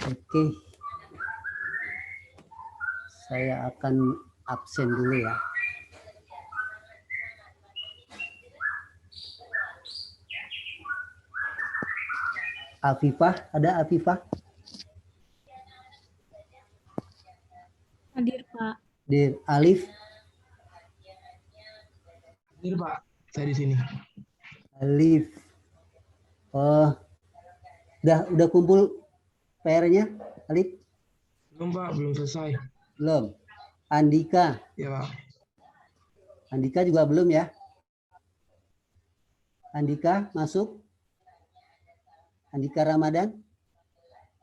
Oke, saya akan absen dulu ya. Afifah, ada Afifah? Hadir, Pak. Dir, Alif? Hadir, Pak. Saya di sini. Alif. Oh, udah kumpul PR-nya, Alif? Belum, Pak. Belum selesai. Belum. Andika? Ya, Pak. Andika juga belum ya? Andika masuk? Andika Ramadan?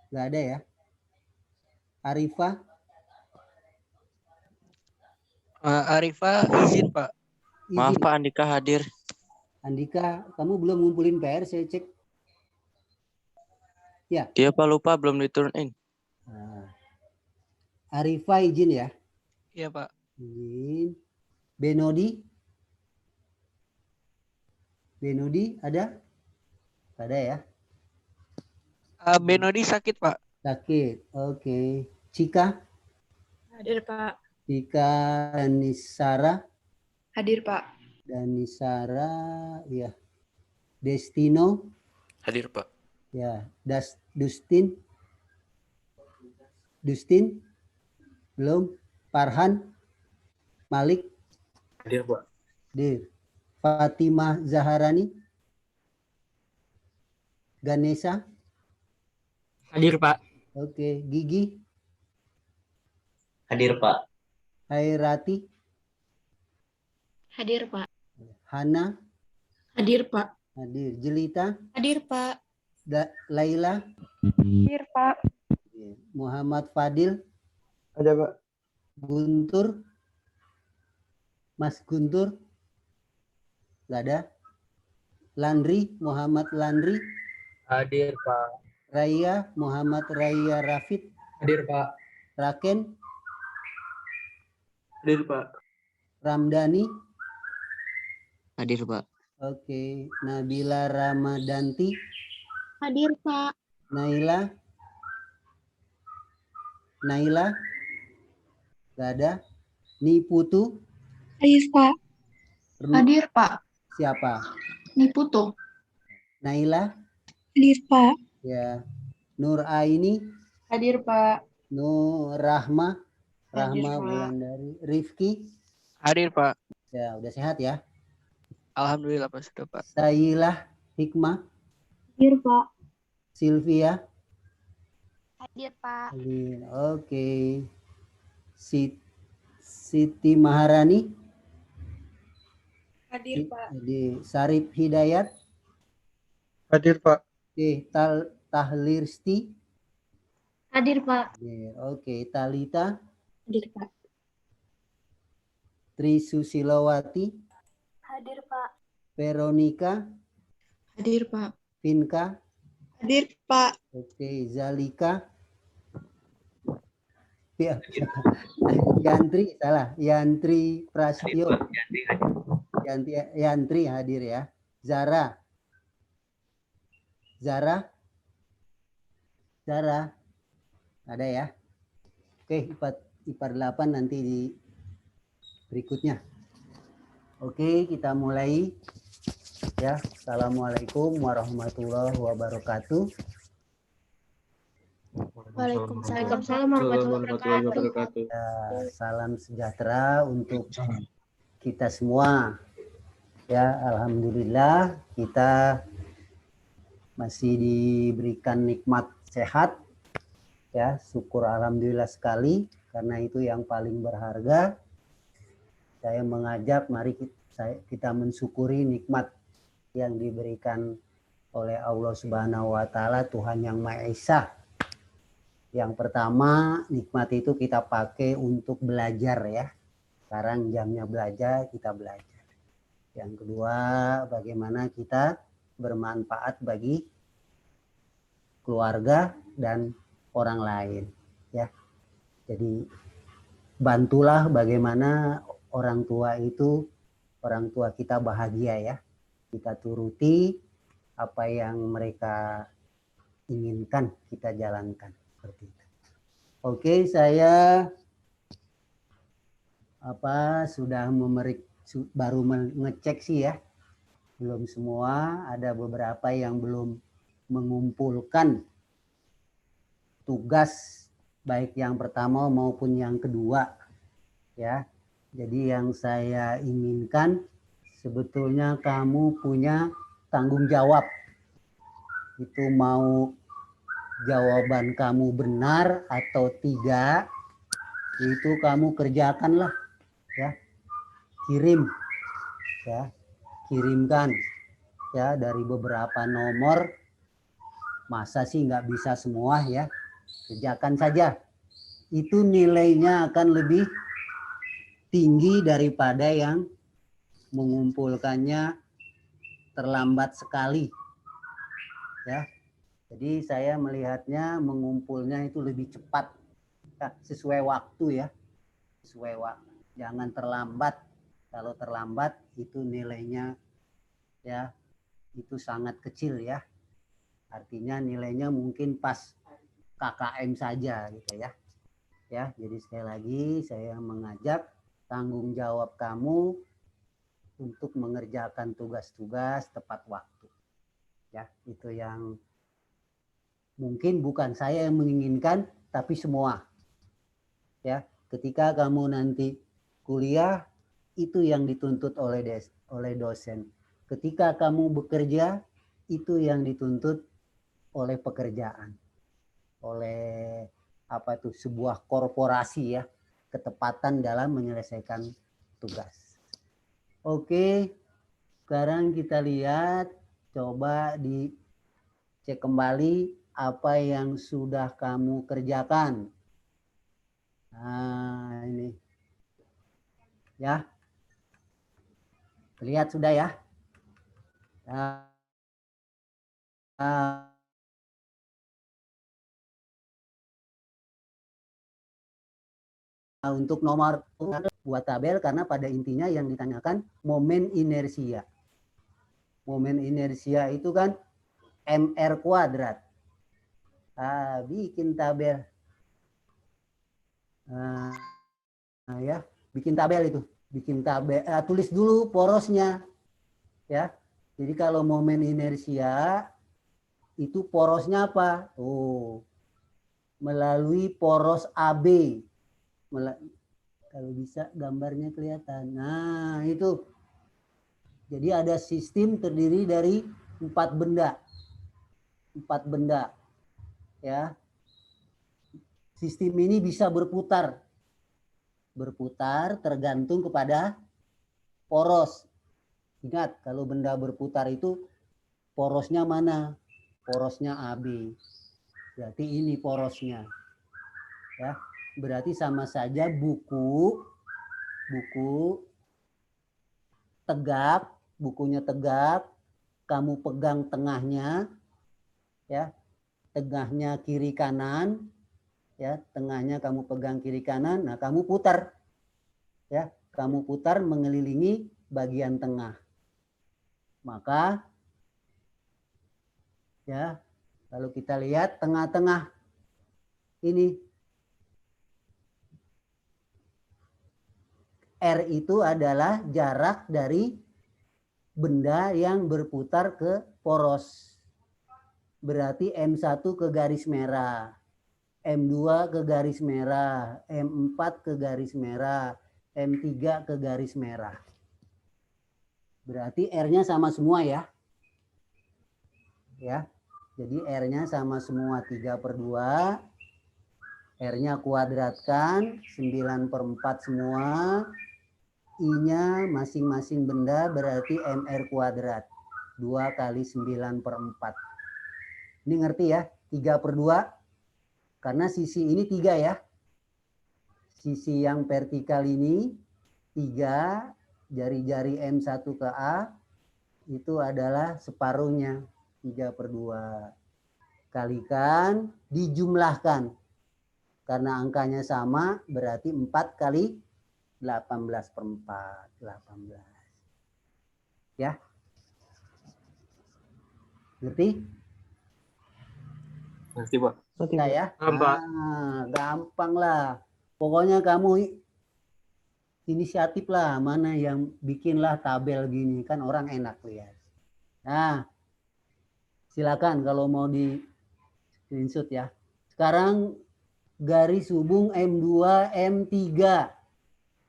Nggak ada ya? Arifah? Arifah izin, Pak. Maaf, Izin. Pak, Andika hadir. Andika, kamu belum ngumpulin PR, saya cek. Ya. Dia, Pak, lupa belum diturunin. Arifah izin ya? Iya, Pak. Izin. Benodi? Benodi ada? Ada ya? Benodi sakit, Pak. Sakit, oke. Cika? Hadir, Pak. Cika dan Nisara? Hadir, Pak. Dan Nisara, ya. Destino? Hadir, Pak. Ya. Dustin? Dustin? Belum. Farhan? Malik? Hadir, Pak. Hadir. Fatimah Zaharani? Ganesha? Hadir, Pak. Oke. Gigi? Hadir, Pak. Hairati? Hadir, Pak. Hana? Hadir, Pak. Hadir. Jelita? Hadir, Pak. Laila? Hadir, Pak. Muhammad Fadil? Ada, Pak. Guntur? Mas Guntur? Nggak ada? Landri? Muhammad Landri? Hadir, Pak. Raya? Muhammad Raya Rafid? Hadir, Pak. Raken? Hadir, Pak. Ramdhani? Hadir, Pak. Oke. Nabila Ramadanti? Hadir, Pak. Naila? Naila? Nggak ada? Niputu? Hadir, Pak. Hadir, Pak. Siapa? Niputu. Naila? Hadir, Pak. Ya. Nur Aini? Hadir, Pak. Nur Rahma? Hadir, Rahma Pak. Wulandari? Rifki? Hadir, Pak. Ya, udah sehat ya. Alhamdulillah, Pak, sudah, Pak. Sailah Hikmah? Hadir, Pak. Sylvia? Hadir, Pak. Hadir. Oke. Siti Maharani? Hadir, Pak. Hadir. Sarip Hidayat? Hadir, Pak. Oke. Tahlirsti? Hadir, Pak. Hadir. Oke. Talita? Hadir, Pak. Trisusilawati? Hadir, Pak. Veronica? Hadir, Pak. Vinka? Hadir, Pak. Oke. Zalika? Ya. Yantri, salah. Yantri Prasetyo. Yantri hadir ya. Zara? Zara? Zara? Ada ya? Oke, IPA 8 nanti di berikutnya. Oke, kita mulai ya. Assalamualaikum warahmatullahi wabarakatuh. Waalaikumsalam warahmatullahi wabarakatuh. Ya, salam sejahtera untuk kita semua. Ya, alhamdulillah kita masih diberikan nikmat sehat. Ya, syukur alhamdulillah sekali karena itu yang paling berharga. Saya mengajak mari kita mensyukuri nikmat yang diberikan oleh Allah Subhanahu wa taala, Tuhan yang Maha Esa. Yang pertama, nikmat itu kita pakai untuk belajar ya. Sekarang jamnya belajar, kita belajar. Yang kedua, bagaimana kita bermanfaat bagi keluarga dan orang lain ya. Jadi bantulah bagaimana orang tua kita bahagia ya. Kita turuti apa yang mereka inginkan, kita jalankan seperti itu. Oke, saya sudah baru mengecek sih ya. Belum semua, ada beberapa yang belum mengumpulkan tugas baik yang pertama maupun yang kedua ya. Jadi yang saya inginkan sebetulnya kamu punya tanggung jawab. Itu mau jawaban kamu benar atau tidak, itu kamu kerjakanlah ya. Kirimkan ya dari beberapa nomor. Masa sih nggak bisa semua ya, kerjakan saja. Itu nilainya akan lebih tinggi daripada yang mengumpulkannya terlambat sekali ya. Jadi saya melihatnya mengumpulnya itu lebih cepat ya, sesuai waktu ya, sesuai waktu. Jangan terlambat. Kalau terlambat itu nilainya ya itu sangat kecil ya. Artinya nilainya mungkin pas KKM saja gitu ya. Ya, jadi sekali lagi saya mengajak tanggung jawab kamu untuk mengerjakan tugas-tugas tepat waktu. Ya, itu yang mungkin bukan saya yang menginginkan, tapi semua. Ya, ketika kamu nanti kuliah, itu yang dituntut oleh dosen. Ketika kamu bekerja, itu yang dituntut oleh pekerjaan, oleh sebuah korporasi ya, ketepatan dalam menyelesaikan tugas. Oke, sekarang kita lihat, coba dicek kembali apa yang sudah kamu kerjakan. Nah, ini ya, lihat sudah ya. Untuk nomor buat tabel karena pada intinya yang ditanyakan momen inersia. Momen inersia itu kan mr kuadrat. Bikin tabel. Ya, bikin tabel itu. Bikin tabel, tulis dulu porosnya. Ya. Jadi kalau momen inersia itu porosnya apa? Melalui poros AB. Kalau bisa gambarnya kelihatan. Nah, itu. Jadi ada sistem terdiri dari 4 benda. 4 benda. Ya. Sistem ini bisa berputar. Berputar tergantung kepada poros. Ingat, kalau benda berputar itu porosnya mana? Porosnya AB. Berarti ini porosnya. Ya. Berarti sama saja buku tegak, bukunya tegak, kamu pegang tengahnya, ya, tengahnya kiri kanan, ya, tengahnya kamu pegang kiri kanan, nah kamu putar, ya, kamu putar mengelilingi bagian tengah, maka, ya, kalau kita lihat tengah-tengah ini. R itu adalah jarak dari benda yang berputar ke poros. Berarti M1 ke garis merah, M2 ke garis merah, M4 ke garis merah, M3 ke garis merah. Berarti R-nya sama semua ya. Ya. Jadi R-nya sama semua 3/2. R-nya kuadratkan 9/4 semua. I-nya masing-masing benda berarti MR kuadrat. 2 kali 9/4. Ini ngerti ya? 3/2 Karena sisi ini 3 ya. Sisi yang vertikal ini 3, jari-jari M1 ke A itu adalah separuhnya 3/2. Kalikan, dijumlahkan. Karena angkanya sama berarti 4 kali 18/4. 18. Ya. Ngerti? Ngerti, Pak. Nah, ya. Pak. Gampang lah. Pokoknya kamu inisiatif lah, mana yang bikinlah tabel gini, kan orang enak lihat. Nah, silakan kalau mau di screenshot ya. Sekarang garis hubung M2 M3.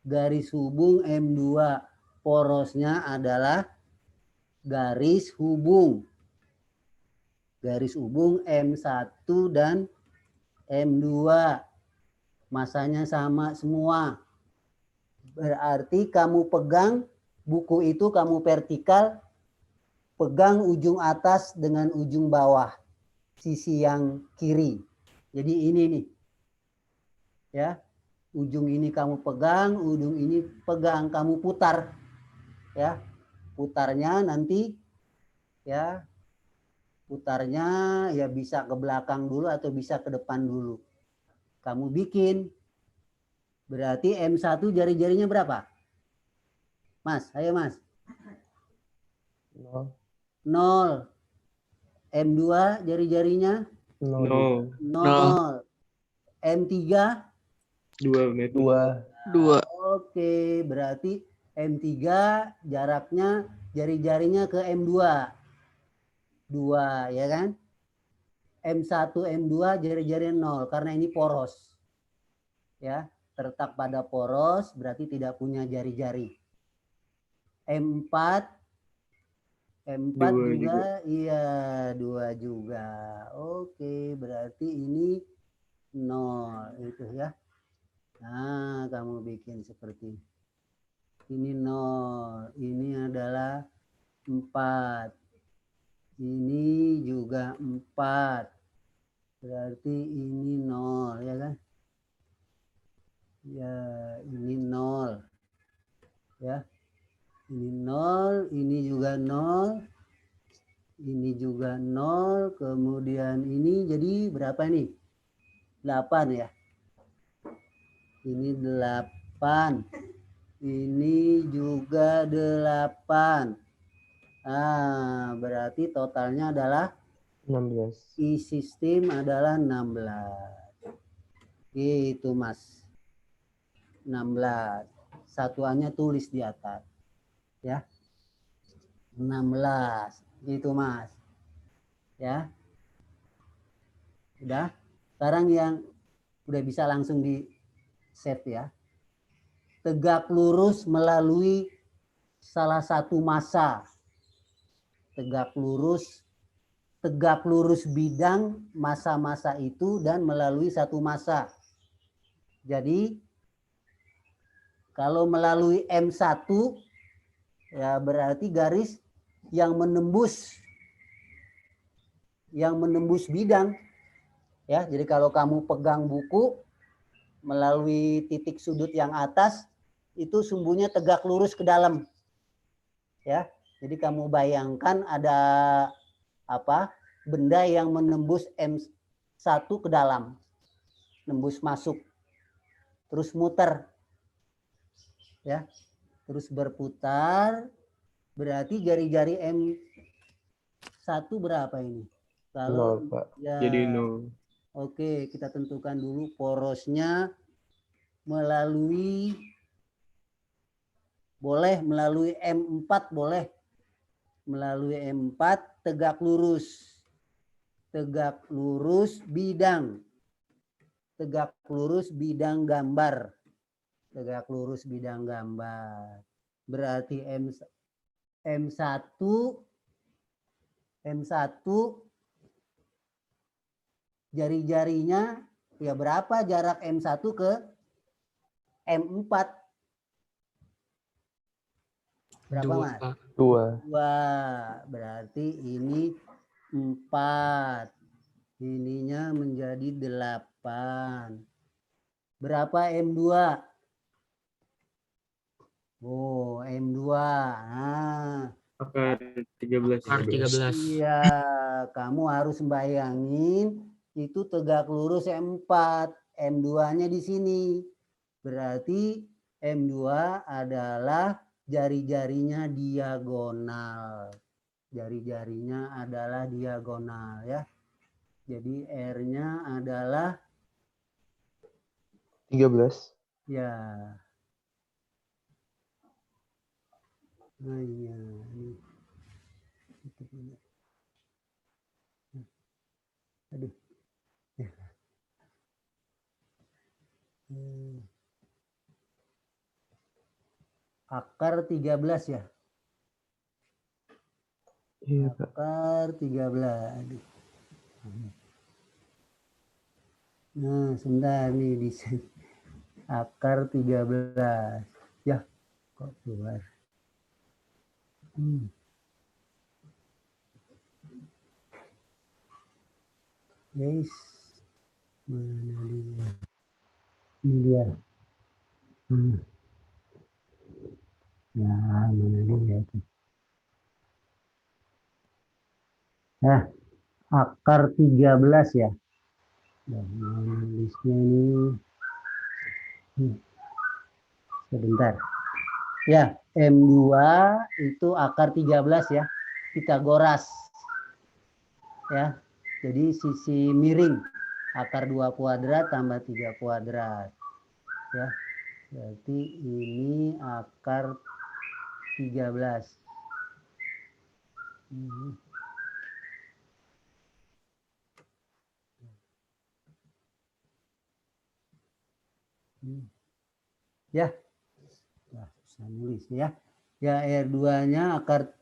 Garis hubung M2, porosnya adalah garis hubung. Garis hubung M1 dan M2. Masanya sama semua. Berarti kamu pegang buku itu, kamu vertikal, pegang ujung atas dengan ujung bawah, sisi yang kiri. Jadi ini nih. Ya. Ujung ini kamu pegang, ujung ini pegang, kamu putar. Ya. Putarnya nanti ya. Putarnya ya bisa ke belakang dulu atau bisa ke depan dulu. Kamu bikin. Berarti M1 jari-jarinya berapa? Mas, ayo Mas. 0. M2 jari-jarinya? 0. 0. M3? 2. 2. Oke, berarti M3 jaraknya jari-jarinya ke M2. 2, ya kan? M1, M2 jari-jari 0 karena ini poros. Ya, terletak pada poros berarti tidak punya jari-jari. M4 juga, iya 2 juga. Oke, berarti ini 0 itu ya. Nah, kamu bikin seperti ini 0, ini adalah 4. Ini juga 4. Berarti ini 0 ya kan? Ya, ini 0. Ya. Ini 0, ini juga 0. Ini juga 0, kemudian ini jadi berapa nih? 8 ya. Ini 8. Ini juga 8. Ah, berarti totalnya adalah 16. I-sistem adalah 16. Itu Mas. 16. Satuannya tulis di atas. Ya. 16. Gitu Mas. Ya. Udah. Sekarang yang udah bisa langsung di save ya. Tegak lurus melalui salah satu massa. Tegak lurus bidang massa-massa itu dan melalui satu massa. Jadi kalau melalui M1 ya berarti garis yang menembus bidang. Ya, jadi kalau kamu pegang buku melalui titik sudut yang atas itu sumbunya tegak lurus ke dalam. Ya. Jadi kamu bayangkan ada apa? Benda yang menembus M1 ke dalam. Nembus masuk. Terus muter. Ya. Terus berputar. Berarti jari-jari M1 berapa ini? Kalau 0, Pak. ya, Jadi 0. Oke, kita tentukan dulu porosnya melalui M4 boleh. Melalui M4 tegak lurus. Tegak lurus bidang. Tegak lurus bidang gambar. Tegak lurus bidang gambar. Berarti M1 jari-jarinya ya berapa jarak M1 ke M4? Berapa 2, Mas? Pak. 2. 2. Berarti ini 4. Ininya menjadi 8. Berapa M2? Oh, M2. Nah, Akar 13. Akar 13. iya, kamu harus bayangin itu tegak lurus M4. M2-nya di sini. Berarti M2 adalah jari-jarinya diagonal. Jari-jarinya adalah diagonal ya. Jadi R-nya adalah 13. ya. Nah, iya. Aduh. Akar 13 ya. Iya, Pak. Akar 13. Aduh. Nah, sebentar nih di sini. Akar 13. Ya, kok keluar. Guys. Mana dia? Ini dia. Ya, mana dia? Nah, akar 13 ya. Nah, nulisnya ini. Sebentar. Ya, M2 itu akar 13 ya. Pitagoras. Ya. Jadi sisi miring. Akar 2 kuadrat tambah 3 kuadrat. Ya. Berarti ini akar 13. Ya. Nah, susah nulis ya. Ya, R2-nya akar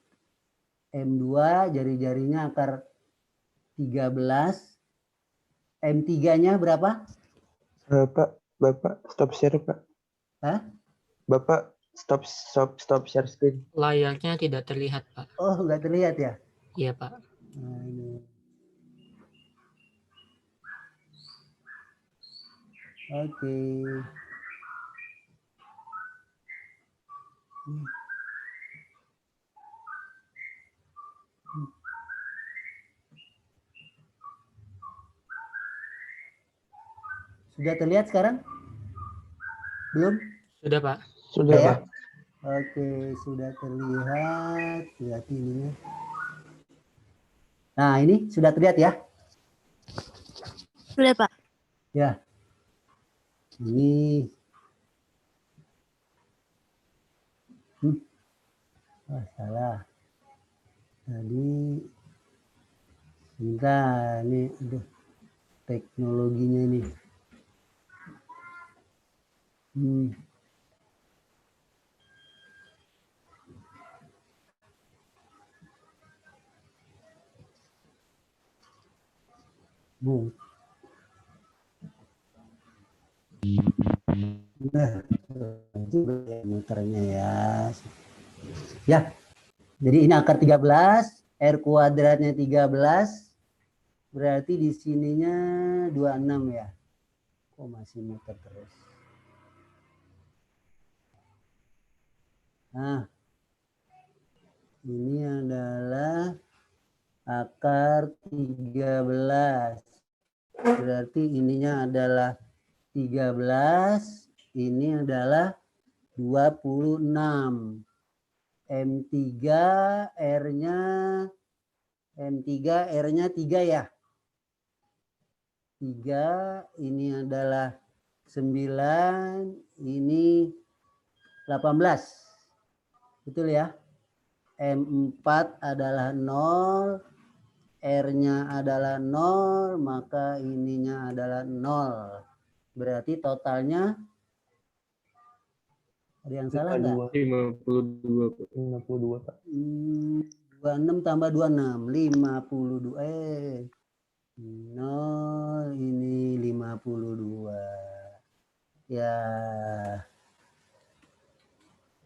M2, jari-jarinya akar 13. M3-nya berapa? Bapak stop share, Pak. Hah? Bapak stop share screen. Layarnya tidak terlihat, Pak. Oh, nggak terlihat ya? Iya, Pak. Nah, ini. Oke. Sudah terlihat sekarang? Belum? Sudah, Pak. Sudah, Ya? Pak. Oke, sudah terlihat. Lihat ininya. Nah, ini sudah terlihat ya? Sudah, Pak. Ya. Ini. Salah. Tadi. Sebentar, ini aduh, teknologinya nih. Nah, itu muternya ya. Ya. Jadi ini akar 13, R kuadratnya 13. Berarti di sininya 26 ya. Kok masih muter terus? Nah, ini adalah akar 13. Berarti ininya adalah 13, ini adalah 26. M3 R-nya M3 R-nya 3 ya. 3, ini adalah 9, ini 18. Betul ya? M4 adalah 0, R-nya adalah 0, maka ininya adalah 0. Berarti totalnya ada yang salah enggak? 52, Pak. 52, Pak. 26 tambah 26, 52. 0, ini 52. Ya.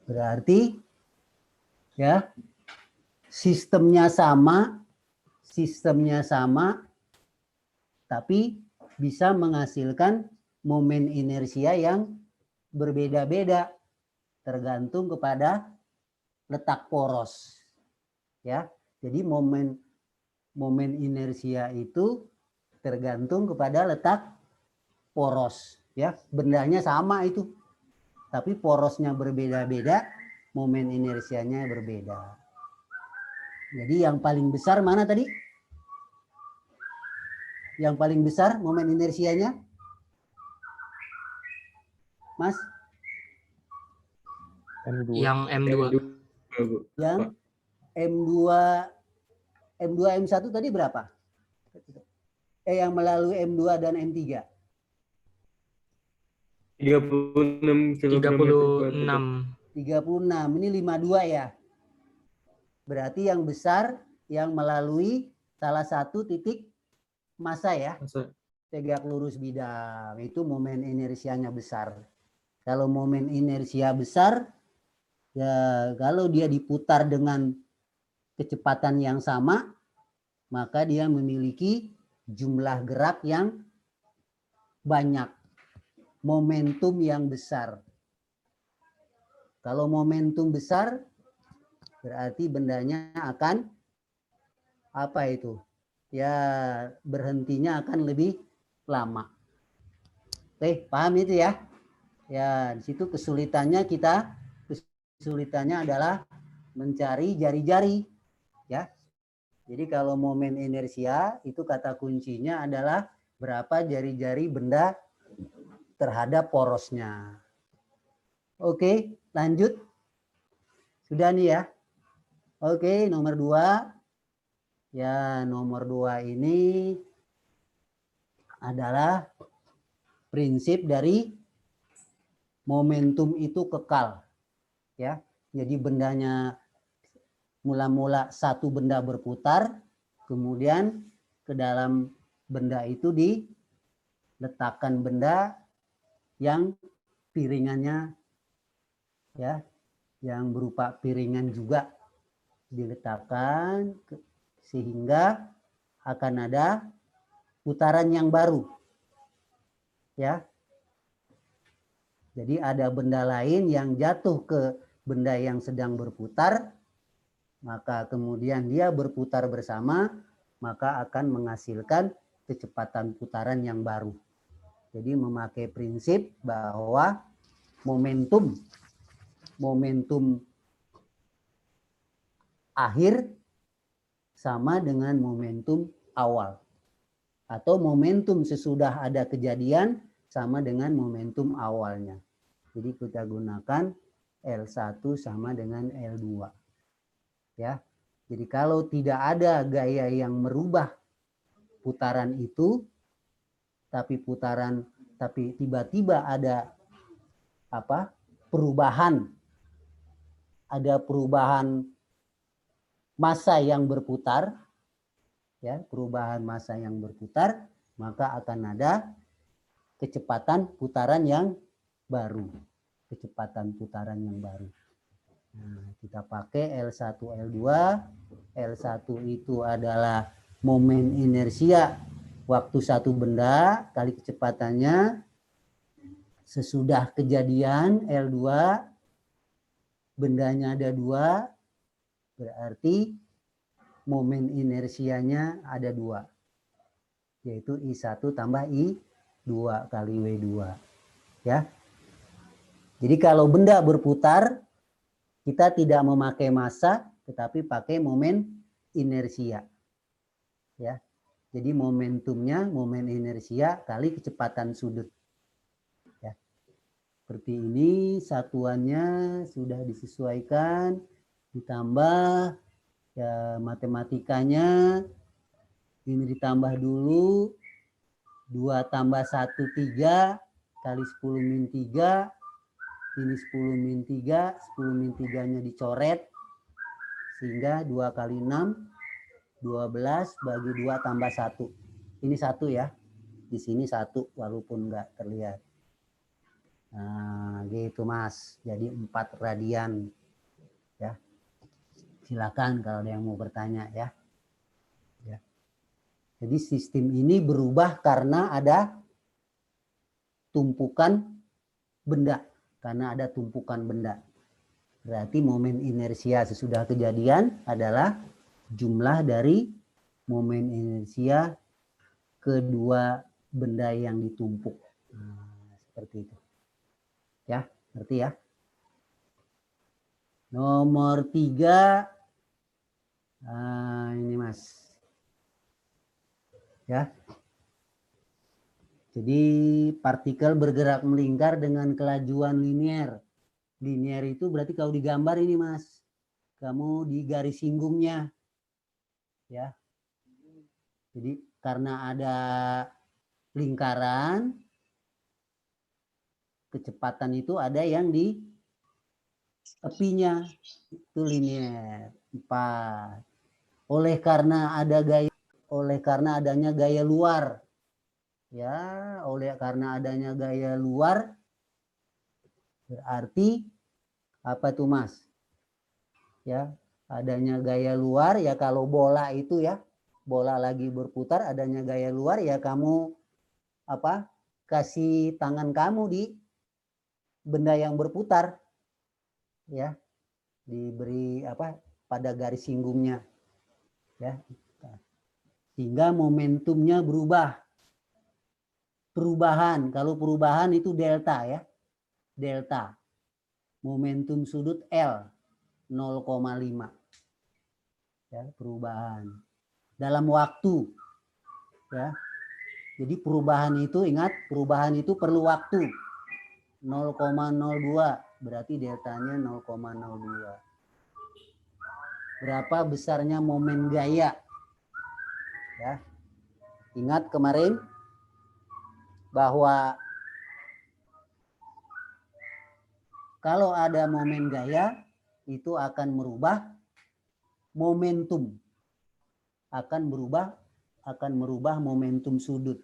Berarti ya sistemnya sama tapi bisa menghasilkan momen inersia yang berbeda-beda tergantung kepada letak poros. Ya. Jadi momen inersia itu tergantung kepada letak poros, ya. Bendanya sama itu. Tapi porosnya berbeda-beda, momen inersianya berbeda. Jadi yang paling besar mana tadi? Yang paling besar momen inersianya? Mas? M2. Yang M2. Yang M2 M1 tadi berapa? Yang melalui M2 dan M3? 36 kg 36. 36. Ini 52 ya. Berarti yang besar yang melalui salah satu titik massa ya. Tegak lurus bidang. Itu momen inersianya besar. Kalau momen inersia besar, ya kalau dia diputar dengan kecepatan yang sama, maka dia memiliki jumlah gerak yang banyak. Momentum yang besar. Kalau momentum besar, berarti bendanya akan apa itu? Ya berhentinya akan lebih lama. Oke, paham itu ya? Ya, di situ kesulitannya adalah mencari jari-jari, ya. Jadi kalau momen inersia itu kata kuncinya adalah berapa jari-jari benda terhadap porosnya. Oke, lanjut. Sudah nih ya. Oke, nomor 2. Ya, nomor 2 ini adalah prinsip dari momentum itu kekal. Ya. Jadi bendanya mula-mula satu benda berputar, kemudian ke dalam benda itu diletakkan benda yang piringannya ya, yang berupa piringan juga diletakkan sehingga akan ada putaran yang baru. Ya. Jadi ada benda lain yang jatuh ke benda yang sedang berputar, maka kemudian dia berputar bersama, maka akan menghasilkan kecepatan putaran yang baru. Jadi memakai prinsip bahwa momentum akhir sama dengan momentum awal. Atau momentum sesudah ada kejadian sama dengan momentum awalnya. Jadi kita gunakan L1 sama dengan L2. Ya. Jadi kalau tidak ada gaya yang merubah putaran itu, tapi tiba-tiba ada perubahan massa yang berputar, ya, perubahan massa yang berputar, maka akan ada kecepatan putaran yang baru. Nah, kita pakai L1, L2. L1 itu adalah momen inersia waktu satu benda kali kecepatannya. Sesudah kejadian L2, bendanya ada 2, berarti momen inersianya ada 2. Yaitu I1 tambah I2 kali W2. Ya. Jadi kalau benda berputar, kita tidak memakai massa, tetapi pakai momen inersia. Ya. Jadi momentumnya, momen inersia kali kecepatan sudut. Ya. Seperti ini, satuannya sudah disesuaikan, ditambah ya matematikanya, ini ditambah dulu, 2 tambah 1, 3, kali 10 min 3, ini 10 min 3, 10 min 3-nya dicoret, sehingga 2 kali 6, 12 bagi 2 tambah 1. Ini 1 ya, di sini 1 walaupun enggak terlihat. Nah, gitu Mas, jadi 4 radian. Ya. Silakan kalau ada yang mau bertanya ya. Ya. Jadi sistem ini berubah karena ada tumpukan benda. Karena ada tumpukan benda. Berarti momen inersia sesudah kejadian adalah jumlah dari momen inersia kedua benda yang ditumpuk. Nah, seperti itu. Ya, ngerti ya? Nomor 3. Nah, ini Mas. Ya. Jadi partikel bergerak melingkar dengan kelajuan linear. Linear itu berarti kalau digambar ini Mas. Kamu di garis singgungnya. Ya. Jadi karena ada lingkaran, kecepatan itu ada yang di tepinya. Itu linear. 4. Oleh karena adanya gaya luar. Ya, karena adanya gaya luar berarti apa tuh Mas? Ya, adanya gaya luar ya kalau bola itu ya, bola lagi berputar adanya gaya luar ya kamu kasih tangan kamu di benda yang berputar. Ya. Diberi pada garis singgungnya. Ya. Sehingga momentumnya berubah. Perubahan, kalau perubahan itu delta ya. Delta. Momentum sudut L 0,5. Ya, perubahan. Dalam waktu. Ya. Jadi perubahan itu ingat, perubahan itu perlu waktu. 0,02 berarti deltanya 0,02. Berapa besarnya momen gaya? Ya. Ingat kemarin bahwa kalau ada momen gaya itu akan merubah momentum. Akan merubah momentum sudut.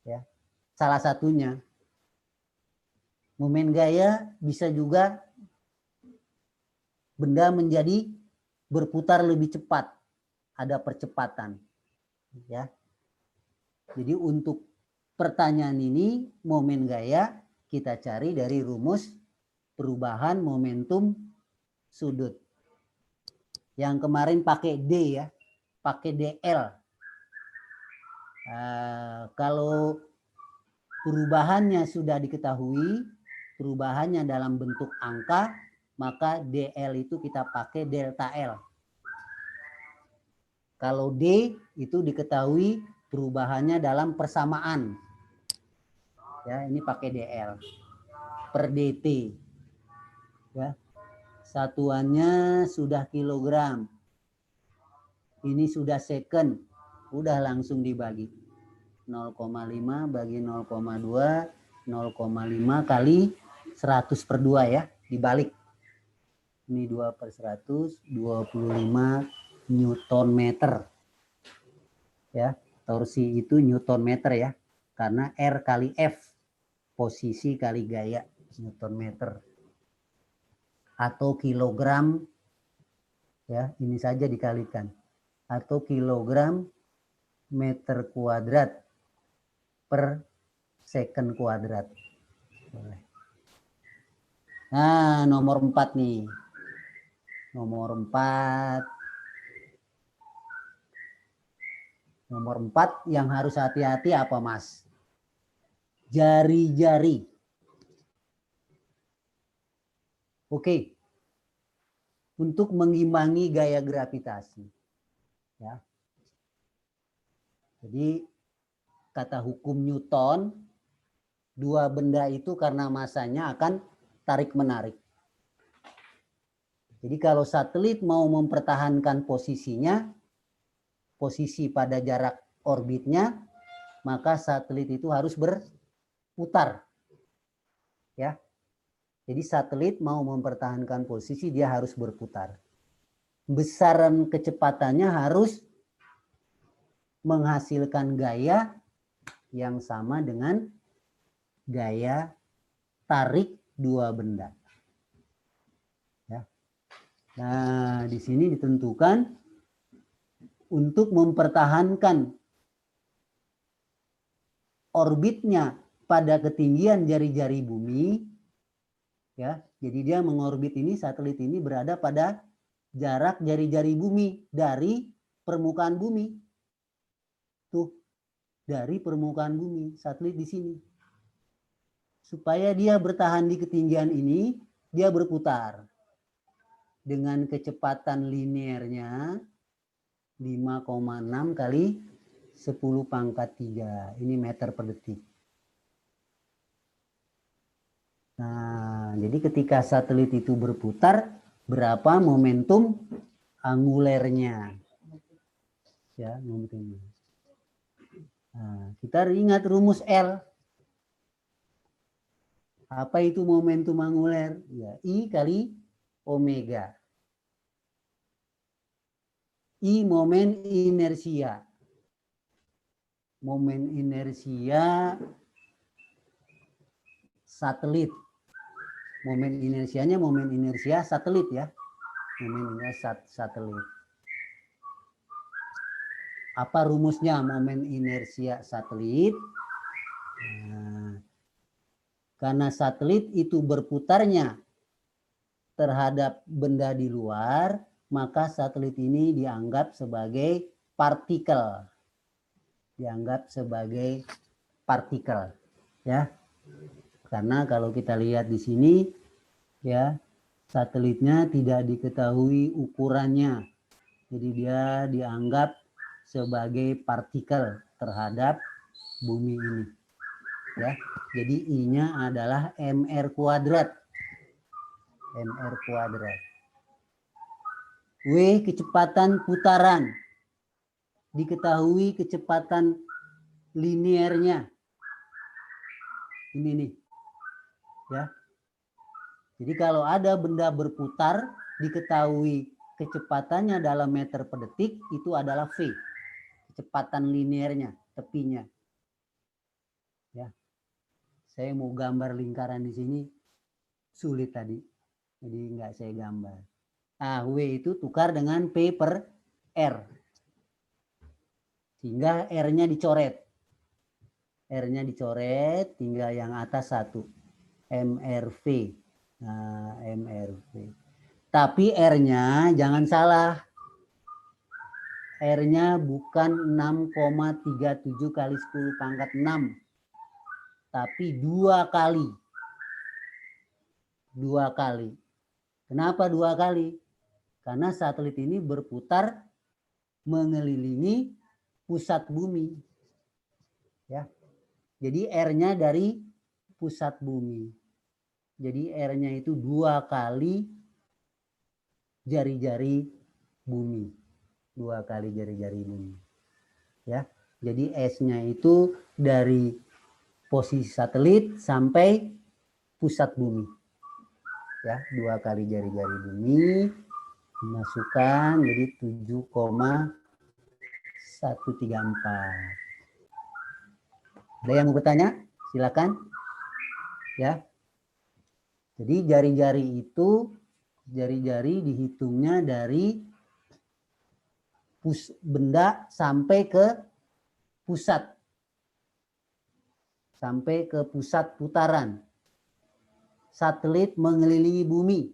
Ya. Salah satunya momen gaya bisa juga benda menjadi berputar lebih cepat. Ada percepatan. Ya. Jadi untuk pertanyaan ini momen gaya kita cari dari rumus perubahan momentum sudut. Yang kemarin pakai D ya, pakai DL. Kalau perubahannya sudah diketahui, perubahannya dalam bentuk angka, maka DL itu kita pakai delta L. Kalau D itu diketahui perubahannya dalam persamaan. Ya, ini pakai DL per DT. Ya. Satuannya sudah kilogram. Ini sudah second. Udah langsung dibagi. 0,5 bagi 0,2, 0,5 kali 100 per 2 ya, dibalik. Ini 2 per 100, 25 Newton meter. Ya, torsi itu Newton meter ya, karena R kali F, posisi kali gaya, Newton meter. Atau kilogram, ya ini saja dikalikan. Atau kilogram meter kuadrat per second kuadrat. Nah, nomor 4 nih. Nomor 4. Nomor 4 yang harus hati-hati apa, Mas? Jari-jari. Oke. Untuk mengimbangi gaya gravitasi. Ya. Jadi kata hukum Newton, dua benda itu karena masanya akan tarik-menarik. Jadi kalau satelit mau mempertahankan posisinya, posisi pada jarak orbitnya, maka satelit itu harus berputar. Ya. Jadi satelit mau mempertahankan posisi, dia harus berputar. Besaran kecepatannya harus menghasilkan gaya yang sama dengan gaya tarik dua benda. Ya. Nah, di sini ditentukan untuk mempertahankan orbitnya pada ketinggian jari-jari bumi, ya. Jadi dia mengorbit ini, satelit ini berada pada jarak jari-jari bumi dari permukaan bumi. Tuh, dari permukaan bumi, satelit di sini. Supaya dia bertahan di ketinggian ini, dia berputar dengan kecepatan linearnya 5,6 kali 10 pangkat 3. Ini meter per detik. Nah, jadi ketika satelit itu berputar, berapa momentum angulernya? Ya, momentumnya. Nah, kita ingat rumus L. Apa itu momentum anguler? Ya, I kali omega. I momen inersia. Momen inersia satelit. Momen inersianya momen inersia satelit ya. Momen inersia satelit. Apa rumusnya momen inersia satelit? Nah, karena satelit itu berputarnya terhadap benda di luar, maka satelit ini dianggap sebagai partikel. Dianggap sebagai partikel, ya. Karena kalau kita lihat di sini, ya, satelitnya tidak diketahui ukurannya. Jadi dia dianggap sebagai partikel terhadap bumi ini. Ya, jadi I-nya adalah mr kuadrat. Mr kuadrat. W kecepatan putaran. Diketahui kecepatan linearnya. Ini nih. Ya. Jadi kalau ada benda berputar, diketahui kecepatannya dalam meter per detik, itu adalah V. Kecepatan linearnya, tepinya. Ya. Saya mau gambar lingkaran di sini, sulit tadi. Jadi nggak saya gambar. Nah, W itu tukar dengan P per R. Sehingga R-nya dicoret. R-nya dicoret, tinggal yang atas 1. MRV. Nah, MRV. Tapi R-nya jangan salah. R-nya bukan 6,37 kali 10 pangkat 6. Tapi 2 kali. 2 kali. Kenapa 2 kali? Karena satelit ini berputar mengelilingi pusat bumi. Ya. Jadi R-nya dari pusat bumi. Jadi R-nya itu 2 kali jari-jari bumi. 2 kali jari-jari bumi. Ya. Jadi S-nya itu dari posisi satelit sampai pusat bumi. Ya, 2 kali jari-jari bumi dimasukkan jadi 7,134. Ada yang mau bertanya? Silakan. Ya. Jadi jari-jari itu, jari-jari dihitungnya dari benda sampai ke pusat. Sampai ke pusat putaran. Satelit mengelilingi bumi.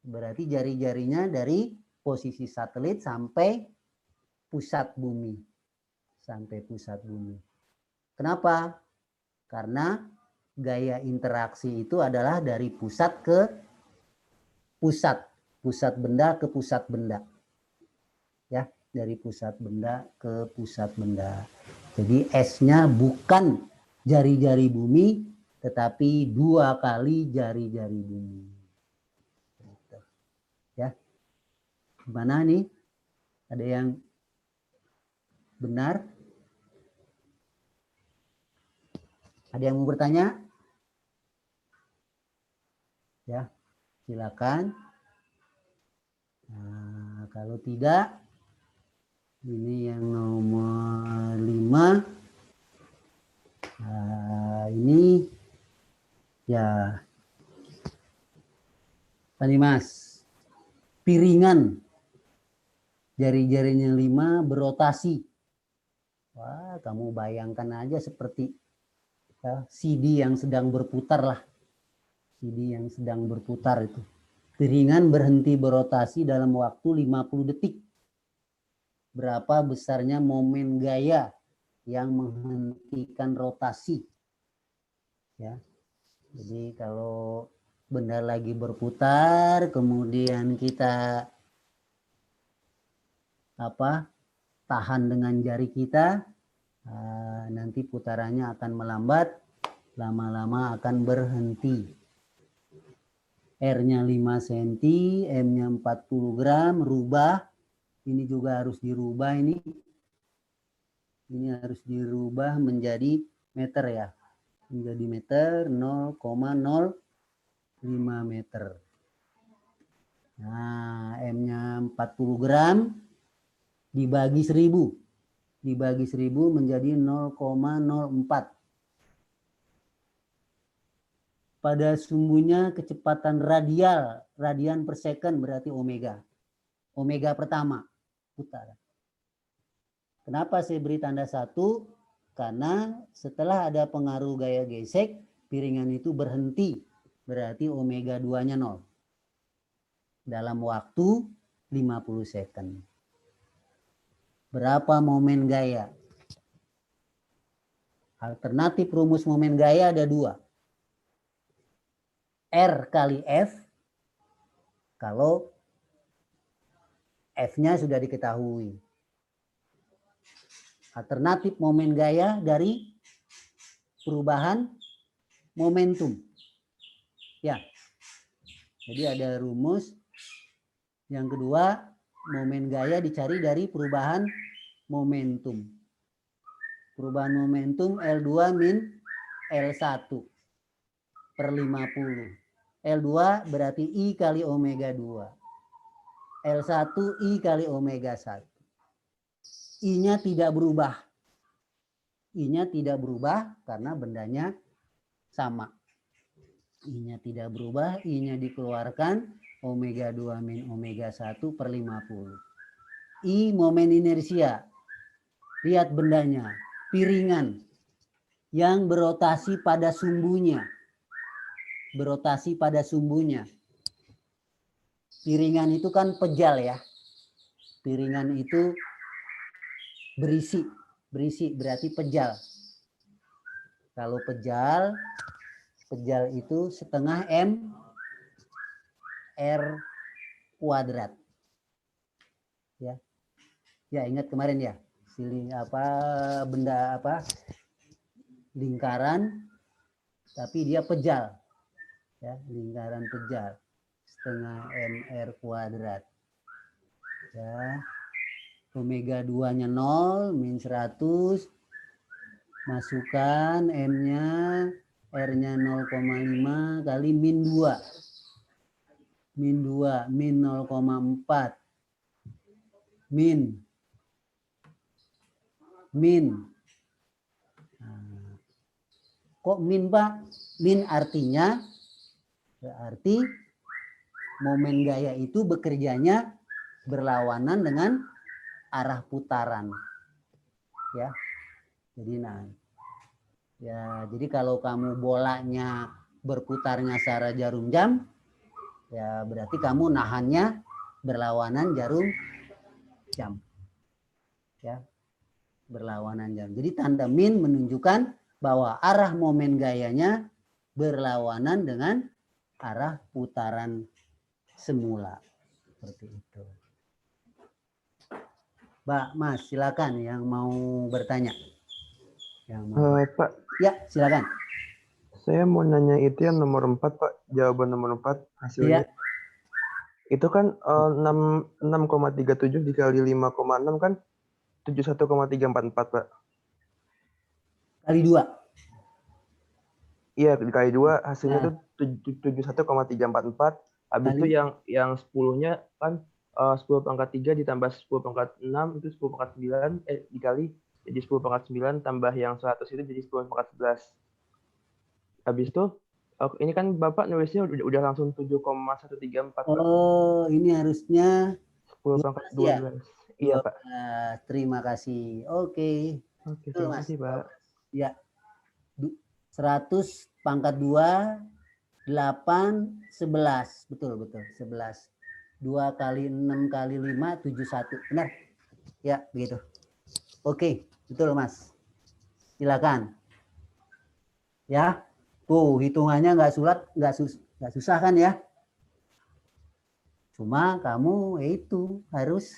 Berarti jari-jarinya dari posisi satelit sampai pusat bumi. Sampai pusat bumi. Kenapa? Karena gaya interaksi itu adalah dari pusat ke pusat. Pusat benda ke pusat benda. Ya, dari pusat benda ke pusat benda. Jadi S-nya bukan jari-jari bumi, tetapi 2 kali jari-jari bumi. Ya, gimana nih? Ada yang benar? Ada yang mau bertanya? Ya, silakan. Nah, kalau tidak, ini yang nomor 5. Nah, ini ya, tadi Mas, piringan. Jari-jarinya 5 berotasi. Wah, kamu bayangkan aja seperti CD yang sedang berputar lah. CD yang sedang berputar itu. Piringan berhenti berotasi dalam waktu 50 detik. Berapa besarnya momen gaya yang menghentikan rotasi? Ya. Jadi kalau benda lagi berputar, kemudian kita tahan dengan jari kita, nanti putarannya akan melambat, lama-lama akan berhenti. R-nya 5 cm, M-nya 40 gram, rubah. Ini juga harus dirubah ini. Ini harus dirubah menjadi meter ya. Menjadi meter 0,05 meter. Nah, M-nya 40 gram dibagi 1000. Dibagi 1000 menjadi 0,04. Pada sumbunya kecepatan radian per second berarti omega. Omega pertama, putar. Kenapa saya beri tanda 1? Karena setelah ada pengaruh gaya gesek, piringan itu berhenti. Berarti omega 2-nya 0. Dalam waktu 50 second. Berapa momen gaya? Alternatif rumus momen gaya ada 2. R kali F, kalau F-nya sudah diketahui. Alternatif momen gaya dari perubahan momentum. Ya, jadi ada rumus. Yang kedua, momen gaya dicari dari perubahan momentum. Perubahan momentum L2 min L1 per 50. L2 berarti I kali omega 2. L1 I kali omega 1. I-nya tidak berubah. I-nya tidak berubah karena bendanya sama. I-nya tidak berubah, I-nya dikeluarkan, omega 2 min omega 1 per 50. I momen inersia. Lihat bendanya, piringan yang berotasi pada sumbunya. Berotasi pada sumbunya. Piringan itu kan pejal ya. Piringan itu berisi berarti pejal. Kalau pejal itu setengah M R kuadrat. Ya. Ya, ingat kemarin ya. Benda lingkaran tapi dia pejal. Ya, lingkaran pejal. Setengah MR kuadrat. Ya. Omega 2-nya 0, min 100. Masukkan M-nya, R-nya 0,5 kali min 2. Min 2, min 0,4. Min. Nah, kok min, Pak? Min artinya, berarti momen gaya itu bekerjanya berlawanan dengan arah putaran. Ya. Jadi jadi kalau kamu bolanya berputarnya secara jarum jam, ya berarti kamu nahannya berlawanan jarum jam. Ya. Berlawanan jam. Jadi tanda min menunjukkan bahwa arah momen gayanya berlawanan dengan arah putaran semula. Seperti itu. Mbak, Mas, silakan yang mau bertanya. Pak, ya, silakan. Saya mau nanya itu yang nomor 4, Pak. Jawaban nomor 4 hasilnya. Ya. Itu kan 6,37 dikali 5,6 kan 71,344, Pak. Kali 2. Iya, dikali 2 hasilnya itu 71,344. Habis itu yang 10-nya kan 10 pangkat 3 ditambah 10 pangkat 6 itu 10 pangkat 9 dikali jadi 10 pangkat 9 tambah yang 100 itu jadi 10 pangkat 11. Habis itu ini kan Bapak nulisnya udah langsung 7,134. Oh, ini harusnya 10 pangkat 12. Iya, Pak. Terima kasih. Oke. Oke, Betul, terima Mas. kasih, Pak. Ya. 100 pangkat 2, 8, 11. Betul. 11. 2 kali 6 kali 5, 71. Benar? Ya, begitu. Oke, betul, Mas. Silakan. Ya. Tuh, hitungannya nggak susah kan ya? Cuma kamu itu harus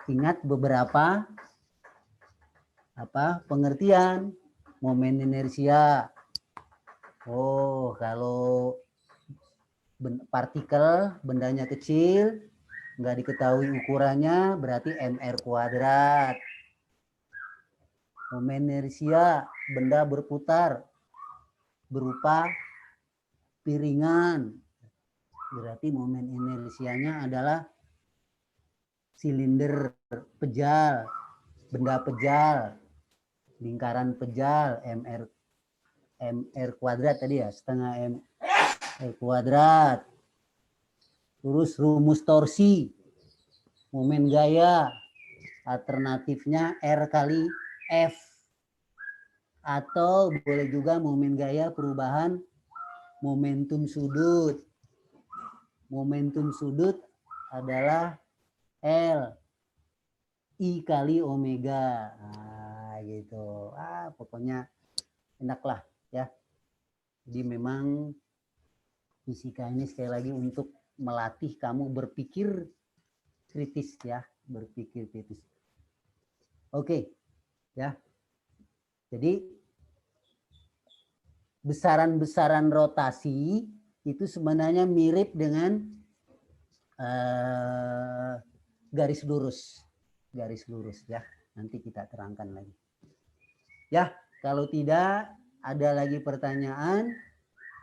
ingat beberapa pengertian momen inersia. Oh, kalau partikel bendanya kecil, nggak diketahui ukurannya, berarti mr kuadrat. Momen inersia, benda berputar berupa piringan, berarti momen inersianya adalah silinder pejal, benda pejal, lingkaran pejal, mr kuadrat tadi ya, setengah mr kuadrat. Terus rumus torsi, momen gaya, alternatifnya R kali F. Atau boleh juga momen gaya perubahan momentum sudut. Momentum sudut adalah L I kali omega. Nah, gitu. Pokoknya enak lah ya. Jadi memang fisika ini sekali lagi untuk melatih kamu berpikir kritis ya, berpikir kritis. Oke. Ya. Jadi besaran-besaran rotasi itu sebenarnya mirip dengan garis lurus ya. Nanti kita terangkan lagi. Ya, kalau tidak ada lagi pertanyaan,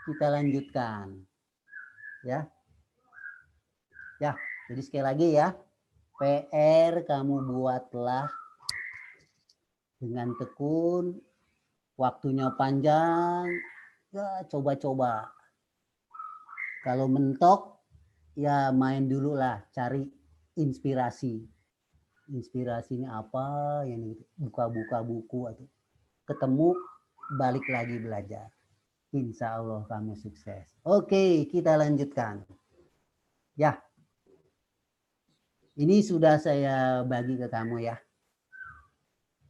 kita lanjutkan. Ya. Ya, jadi sekali lagi ya, PR kamu buatlah dengan tekun, waktunya panjang, ya coba-coba. Kalau mentok, ya main dulu lah, cari inspirasi. Inspirasinya apa, yang buka-buka buku, atau ketemu, balik lagi belajar. Insya Allah kamu sukses. Oke, kita lanjutkan. Ya, ini sudah saya bagi ke kamu ya.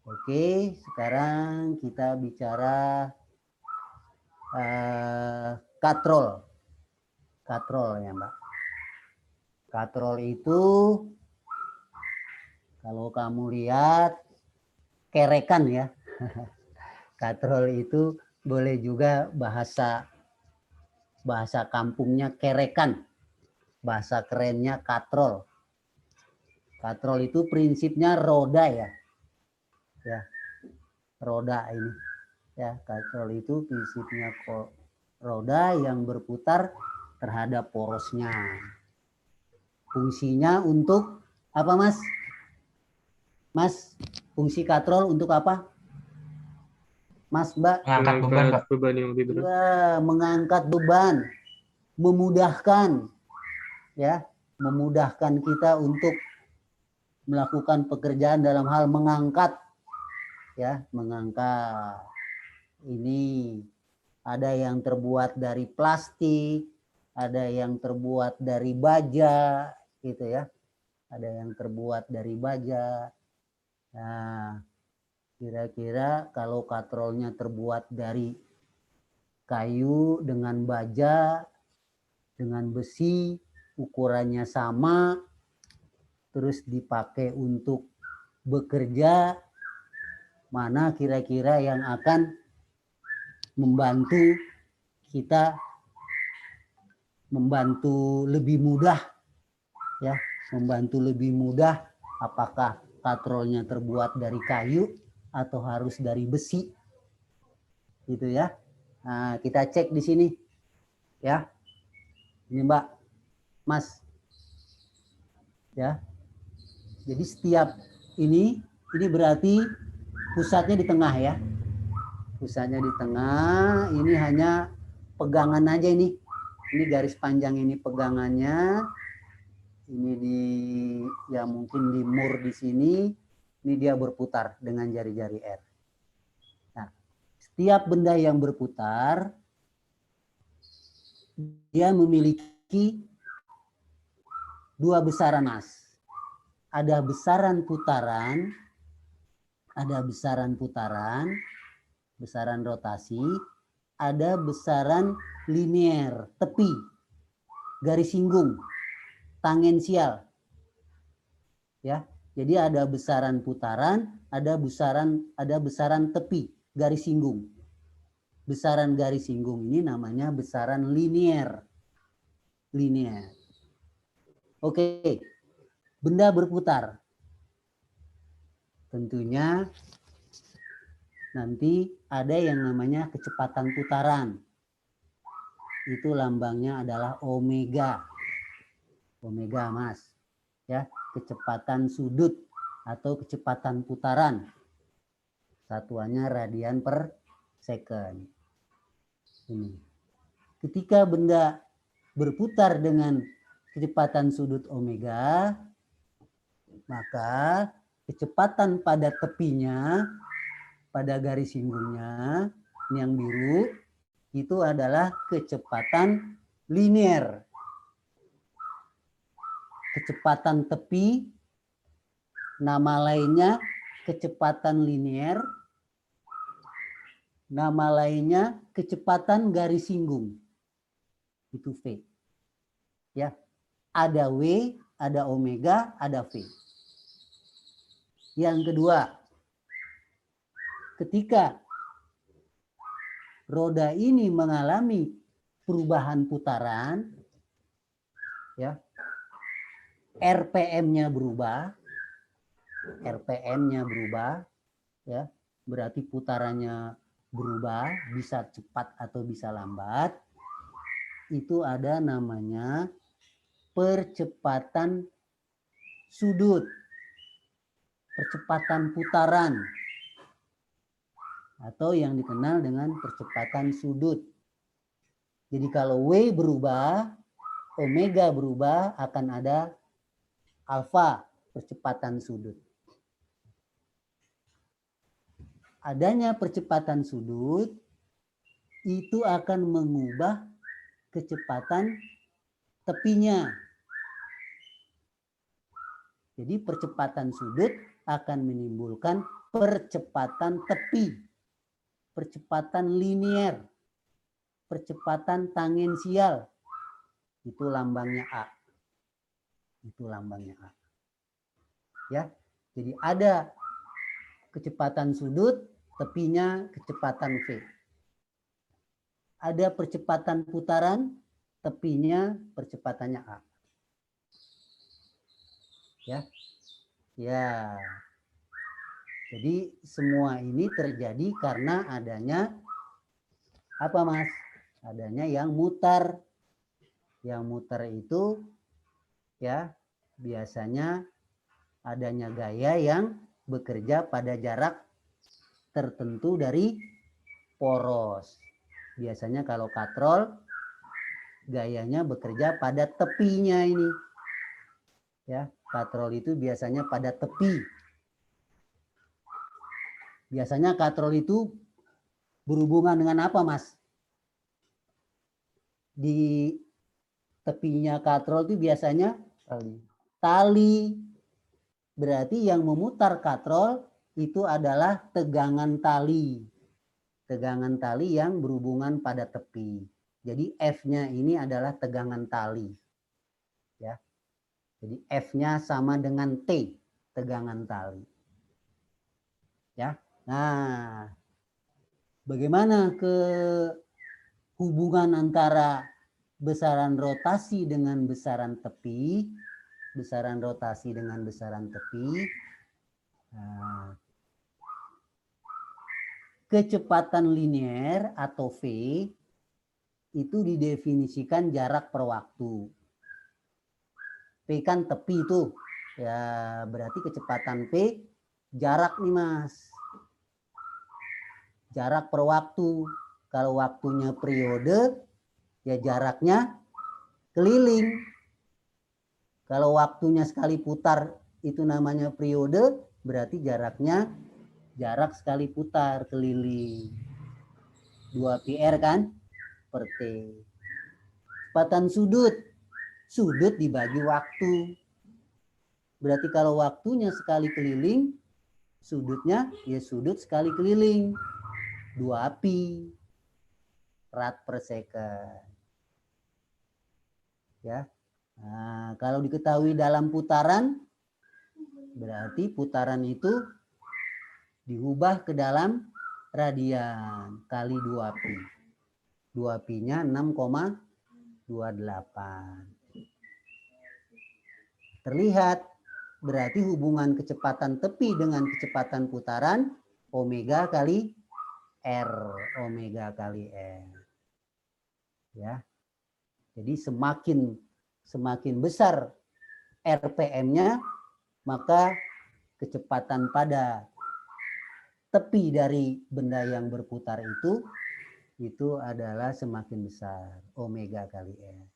Oke, sekarang kita bicara katrol. Katrol ya, Mbak. Katrol itu kalau kamu lihat kerekan ya. Katrol itu boleh juga bahasa kampungnya kerekan. Bahasa kerennya katrol. Katrol itu prinsipnya roda ya. Ya, roda ini ya, katrol itu prinsipnya roda yang berputar terhadap porosnya. Fungsinya untuk apa, Mas? Mas, fungsi katrol untuk apa? Mas, Mbak? Mengangkat beban yang lebih berat. Ya, mengangkat beban, memudahkan ya, memudahkan kita untuk melakukan pekerjaan dalam hal mengangkat. Ya, mengangkat. Ini ada yang terbuat dari plastik, ada yang terbuat dari baja, gitu ya. Ada yang terbuat dari baja. Nah, kira-kira kalau katrolnya terbuat dari kayu dengan baja, dengan besi, ukurannya sama, terus dipakai untuk bekerja, mana kira-kira yang akan membantu kita, membantu lebih mudah ya, membantu lebih mudah, apakah katrolnya terbuat dari kayu atau harus dari besi gitu ya. Nah, kita cek di sini ya. Ini Mbak, Mas ya. Jadi setiap ini berarti pusatnya di tengah ya. Pusatnya di tengah, ini hanya pegangan aja ini. Ini garis panjang ini pegangannya. Ini ya mungkin di mur di sini, ini dia berputar dengan jari-jari R. Nah, setiap benda yang berputar, dia memiliki dua besaran, Mas. Ada besaran putaran, besaran rotasi, ada besaran linear, tepi, garis singgung, tangensial. Ya, jadi ada besaran putaran, ada besaran tepi, garis singgung. Besaran garis singgung ini namanya besaran linear. Oke. Benda berputar. Tentunya nanti ada yang namanya kecepatan putaran. Itu lambangnya adalah omega. Omega, Mas. Ya, kecepatan sudut atau kecepatan putaran. Satuannya radian per second. Ini. Ketika benda berputar dengan kecepatan sudut omega, maka kecepatan pada tepinya, pada garis singgungnya, ini yang biru, itu adalah kecepatan linear. Kecepatan tepi, nama lainnya kecepatan linear, nama lainnya kecepatan garis singgung. Itu V. Ya. Ada W, ada omega, ada V. Yang kedua, ketika roda ini mengalami perubahan putaran, ya, RPM-nya berubah, ya, berarti putarannya berubah, bisa cepat atau bisa lambat. Itu ada namanya percepatan sudut, percepatan putaran, atau yang dikenal dengan percepatan sudut. Jadi kalau W berubah, omega berubah, akan ada alfa, percepatan sudut. Adanya percepatan sudut itu akan mengubah kecepatan tepinya. Jadi percepatan sudut akan menimbulkan percepatan tepi, percepatan linear, percepatan tangensial. Itu lambangnya A. Ya, jadi ada kecepatan sudut, tepinya kecepatan V. Ada percepatan putaran, tepinya percepatannya A. Ya. Jadi semua ini terjadi karena adanya apa, Mas? Adanya yang mutar. Yang mutar itu ya biasanya adanya gaya yang bekerja pada jarak tertentu dari poros. Biasanya kalau katrol gayanya bekerja pada tepinya ini. Ya, katrol itu biasanya pada tepi. Biasanya katrol itu berhubungan dengan apa, Mas? Di tepinya katrol itu biasanya tali. Berarti yang memutar katrol itu adalah tegangan tali. Tegangan tali yang berhubungan pada tepi. Jadi F-nya ini adalah tegangan tali. Ya. Jadi F-nya sama dengan T, tegangan tali. Ya. Nah, bagaimana hubungan antara besaran rotasi dengan besaran tepi? Besaran rotasi dengan besaran tepi. Nah, kecepatan linear atau V itu didefinisikan jarak per waktu. P kan tepi itu, ya berarti kecepatan P jarak nih, Mas. Jarak per waktu. Kalau waktunya periode, ya jaraknya keliling. Kalau waktunya sekali putar itu namanya periode, berarti jaraknya jarak sekali putar keliling. 2πr kan per T. Kecepatan sudut. Sudut dibagi waktu. Berarti kalau waktunya sekali keliling, sudutnya ya sudut sekali keliling. 2π rad per second. Ya. Nah, kalau diketahui dalam putaran, berarti putaran itu diubah ke dalam radian kali 2π. 2π-nya 6,28. Terlihat, berarti hubungan kecepatan tepi dengan kecepatan putaran omega kali R. Omega kali R. Ya. Jadi semakin besar RPM-nya, maka kecepatan pada tepi dari benda yang berputar itu adalah semakin besar, omega kali R.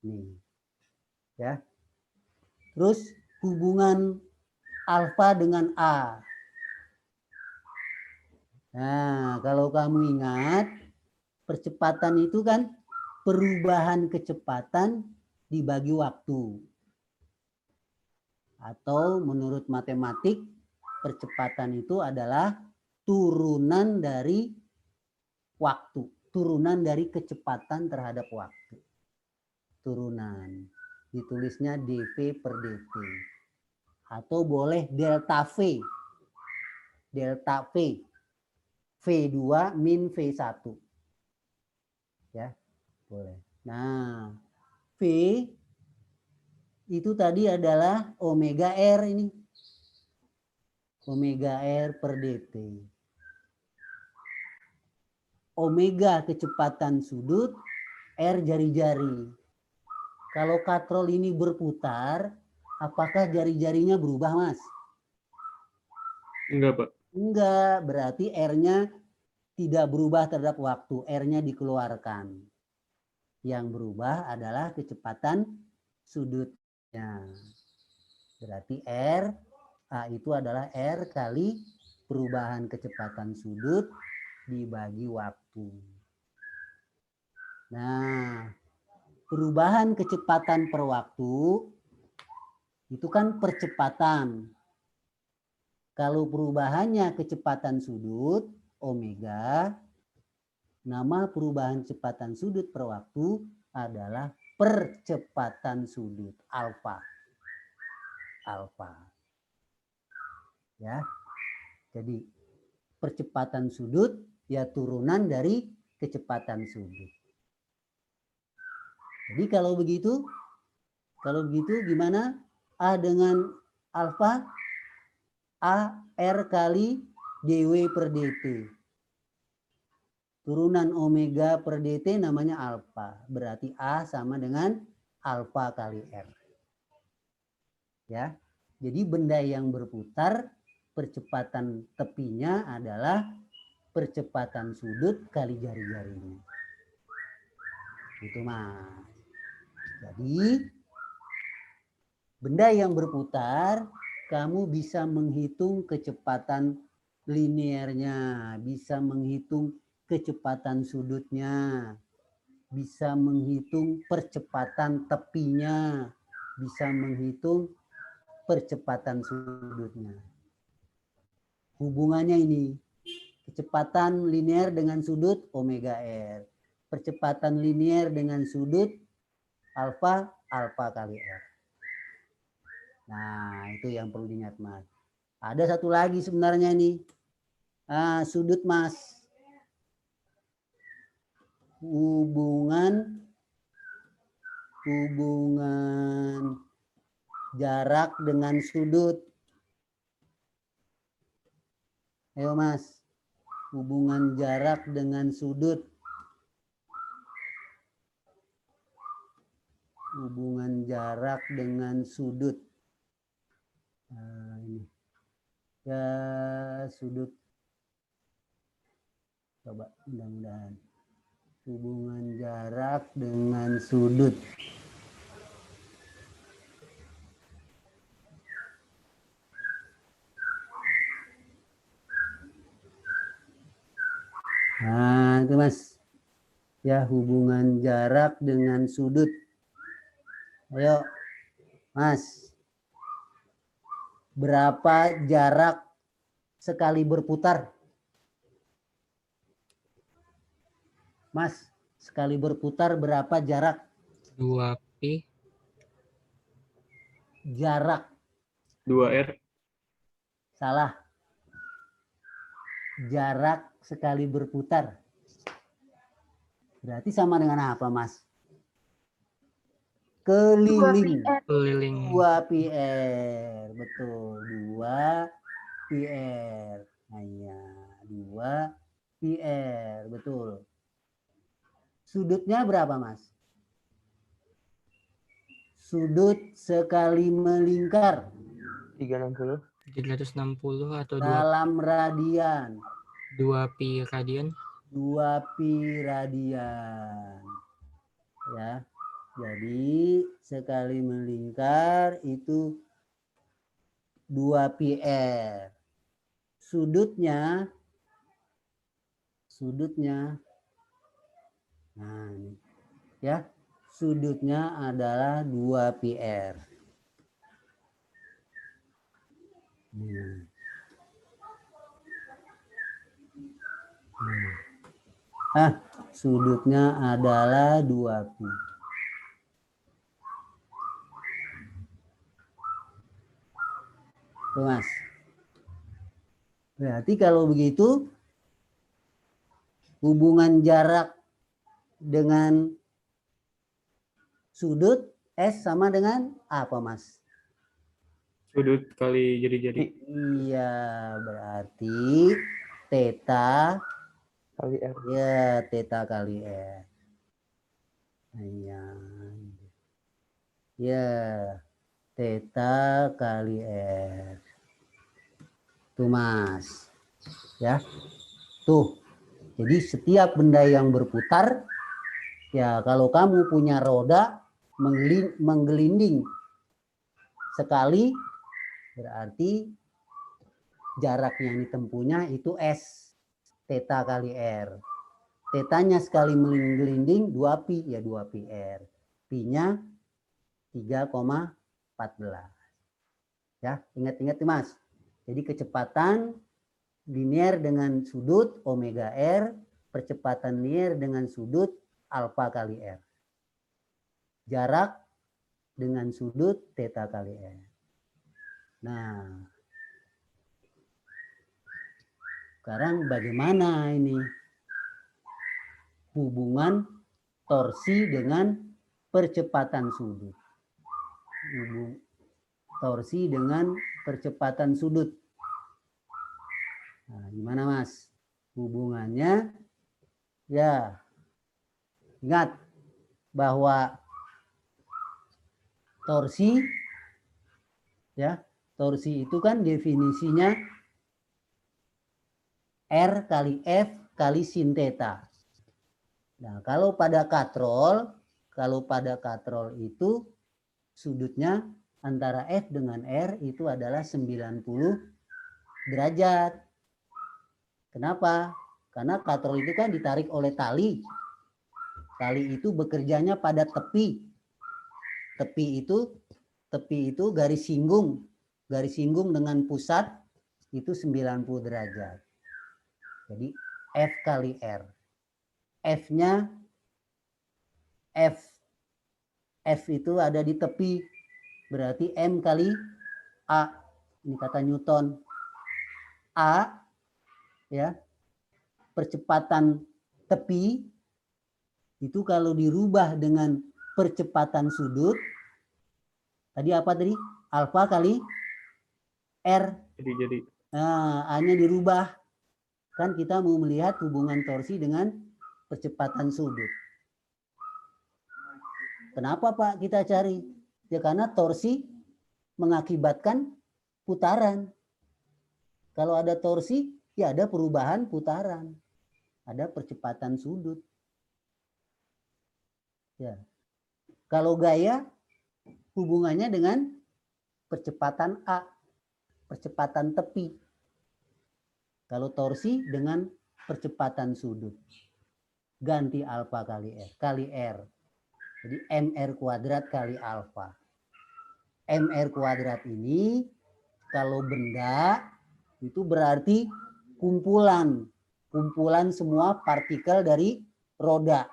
Nih. Ya. Terus hubungan alfa dengan A. Nah, kalau kamu ingat, percepatan itu kan perubahan kecepatan dibagi waktu. Atau menurut matematik, percepatan itu adalah turunan dari waktu. Turunan dari kecepatan terhadap waktu. Turunan. Ditulisnya dV per dt. Atau boleh delta V. Delta V. V2 min V1. Ya, boleh. Nah, V itu tadi adalah omega R ini. Omega R per dt. Omega kecepatan sudut, R jari-jari. Kalau katrol ini berputar, apakah jari-jarinya berubah, Mas? Enggak, Pak. Enggak, berarti R-nya tidak berubah terhadap waktu. R-nya dikeluarkan. Yang berubah adalah kecepatan sudutnya. Berarti R, A itu adalah R kali perubahan kecepatan sudut dibagi waktu. Nah, perubahan kecepatan per waktu itu kan percepatan. Kalau perubahannya kecepatan sudut, omega, nama perubahan kecepatan sudut per waktu adalah percepatan sudut, alfa. Alfa. Ya. Jadi percepatan sudut ya turunan dari kecepatan sudut. Jadi kalau begitu gimana? A dengan alfa, A R kali dW per dt. Turunan omega per dt namanya alfa. Berarti A sama dengan alfa kali R. Ya. Jadi benda yang berputar, percepatan tepinya adalah percepatan sudut kali jari-jarinya. Gitu, Mas. Jadi benda yang berputar, kamu bisa menghitung kecepatan linearnya, bisa menghitung kecepatan sudutnya, bisa menghitung percepatan tepinya, bisa menghitung percepatan sudutnya. Hubungannya ini, kecepatan linear dengan sudut omega R, percepatan linear dengan sudut alfa, alfa kali R. Nah, itu yang perlu diingat, Mas. Ada satu lagi sebenarnya nih. Sudut, Mas. Hubungan jarak dengan sudut. Ayo, Mas. Hubungan jarak dengan sudut. Hubungan jarak dengan sudut. Ini ya sudut, coba mudah-mudahan hubungan jarak dengan sudut. Nah, itu Mas. Ya, hubungan jarak dengan sudut. Ayo, Mas. Berapa jarak sekali berputar? Mas, sekali berputar berapa jarak? 2pi. Jarak. 2R. Salah. Jarak sekali berputar. Berarti sama dengan apa, Mas? Keliling. Keliling. 2πr. Betul. 2πr. Nah, iya. 2πr. Betul. Sudutnya berapa, Mas? Sudut sekali melingkar 360. 360 atau dalam radian. 2pi radian. 2pi radian. Ya. Jadi sekali melingkar itu 2πr. Sudutnya nah ini ya, sudutnya adalah 2πr. Sudutnya adalah 2pi. Tuh, Mas. Berarti kalau begitu hubungan jarak dengan sudut S sama dengan apa, Mas? Sudut kali jadi-jadi. Iya, berarti theta Kali R. ya, theta kali R. Iya. Ya, theta kali R. Tuh, Mas. Ya. Tuh. Jadi setiap benda yang berputar, ya kalau kamu punya roda menggelinding sekali, berarti jarak yang ditempuhnya itu S, theta kali R. Tetanya sekali menggelinding 2pi, ya 2πr. Pi-nya 3,14. Ya, ingat-ingat Mas. Jadi kecepatan linear dengan sudut omega R, percepatan linear dengan sudut alfa kali R. Jarak dengan sudut theta kali R. Nah, sekarang bagaimana ini hubungan torsi dengan percepatan sudut? Torsi dengan percepatan sudut. Nah, gimana Mas? Hubungannya, ya, ingat bahwa torsi, ya, torsi itu kan definisinya R kali F kali sin theta. Nah, kalau pada katrol itu sudutnya antara F dengan R itu adalah 90 derajat. Kenapa? Karena katrol itu kan ditarik oleh tali. Tali itu bekerjanya pada tepi. Tepi itu garis singgung dengan pusat itu 90 derajat. Jadi F kali R. F-nya F itu ada di tepi. Berarti M kali A. Ini kata Newton. A, ya, percepatan tepi itu kalau dirubah dengan percepatan sudut, tadi apa tadi? Alfa kali R. Jadi. Nah, A-nya dirubah. Kan kita mau melihat hubungan torsi dengan percepatan sudut. Kenapa Pak kita cari? Ya karena torsi mengakibatkan putaran. Kalau ada torsi, ya ada perubahan putaran. Ada percepatan sudut. Ya. Kalau gaya, hubungannya dengan percepatan A, percepatan tepi. Kalau torsi dengan percepatan sudut. Ganti alfa kali R. Jadi MR kuadrat kali alfa. MR kuadrat ini kalau benda itu berarti kumpulan semua partikel dari roda.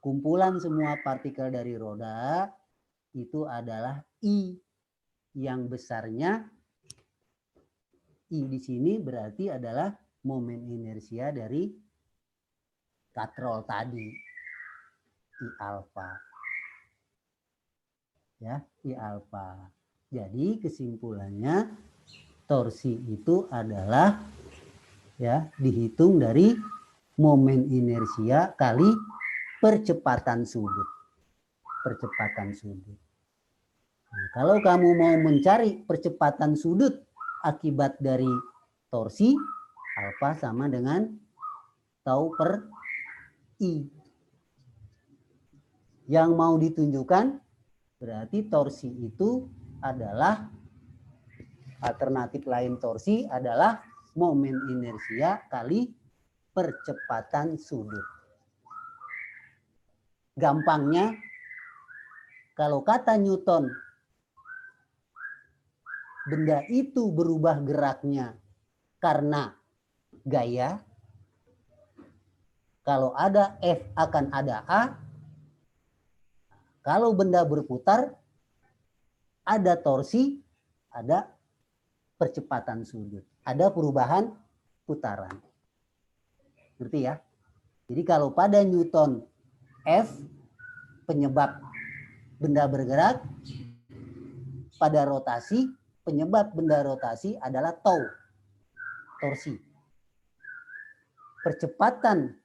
Kumpulan semua partikel dari roda itu adalah I yang besarnya. I di sini berarti adalah momen inersia dari katrol tadi. I alfa. Ya, I alfa. Jadi kesimpulannya torsi itu adalah ya dihitung dari momen inersia kali percepatan sudut. Percepatan sudut. Nah, kalau kamu mau mencari percepatan sudut akibat dari torsi, alfa sama dengan tau per I. Yang mau ditunjukkan berarti torsi itu adalah alternatif lain torsi adalah momen inersia kali percepatan sudut. Gampangnya, kalau kata Newton, benda itu berubah geraknya karena gaya. Kalau ada F akan ada A. Kalau benda berputar, ada torsi, ada percepatan sudut. Ada perubahan putaran. Ngerti ya? Jadi kalau pada Newton, F penyebab benda bergerak, pada rotasi penyebab benda rotasi adalah tau, torsi. Percepatan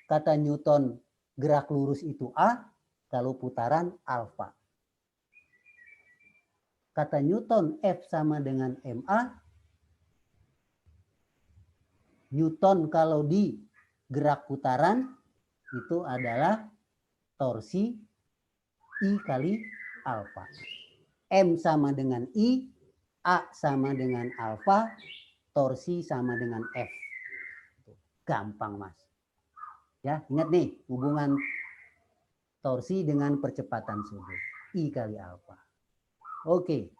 kata Newton gerak lurus itu A, kalau putaran alfa. Kata Newton F sama dengan MA. Newton kalau di gerak putaran itu adalah torsi I kali alfa. M sama dengan I, A sama dengan alfa, torsi sama dengan F. Gampang, Mas. Ya, ingat nih hubungan torsi dengan percepatan sudut. I kali alfa. Oke.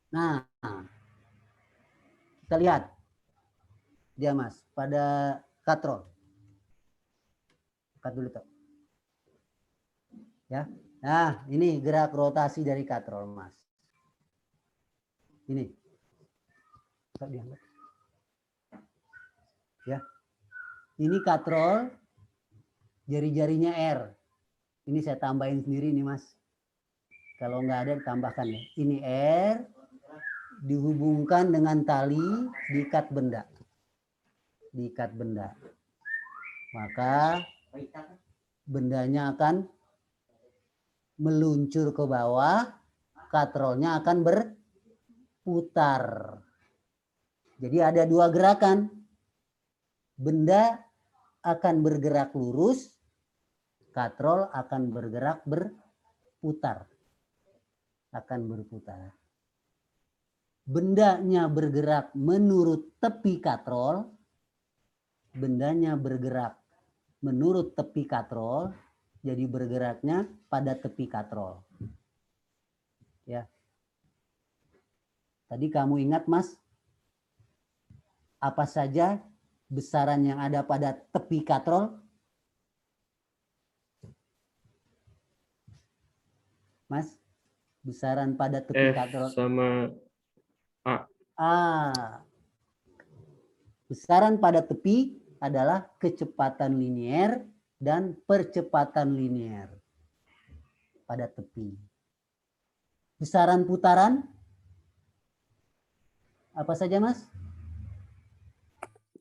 Nah, kita lihat. Dia, Mas, pada katrol. Cut dulu, Tok. Ya. Nah, ini gerak rotasi dari katrol, Mas. Ini. Ya. Ini katrol, jari-jarinya R. Ini saya tambahin sendiri nih, Mas. Kalau nggak ada ditambahkan ya. Ini R dihubungkan dengan tali diikat benda. Diikat benda. Maka bendanya akan meluncur ke bawah, katrolnya akan berputar. Jadi ada dua gerakan. Benda akan bergerak lurus, katrol akan bergerak berputar. Akan berputar. Bendanya bergerak menurut tepi katrol, bendanya bergerak menurut tepi katrol, jadi bergeraknya pada tepi katrol. Ya. Tadi kamu ingat, Mas, apa saja besaran yang ada pada tepi katrol? Mas, besaran pada tepi F katrol. sama A. A. Besaran pada tepi adalah kecepatan linier dan percepatan linier pada tepi. Besaran putaran apa saja, Mas?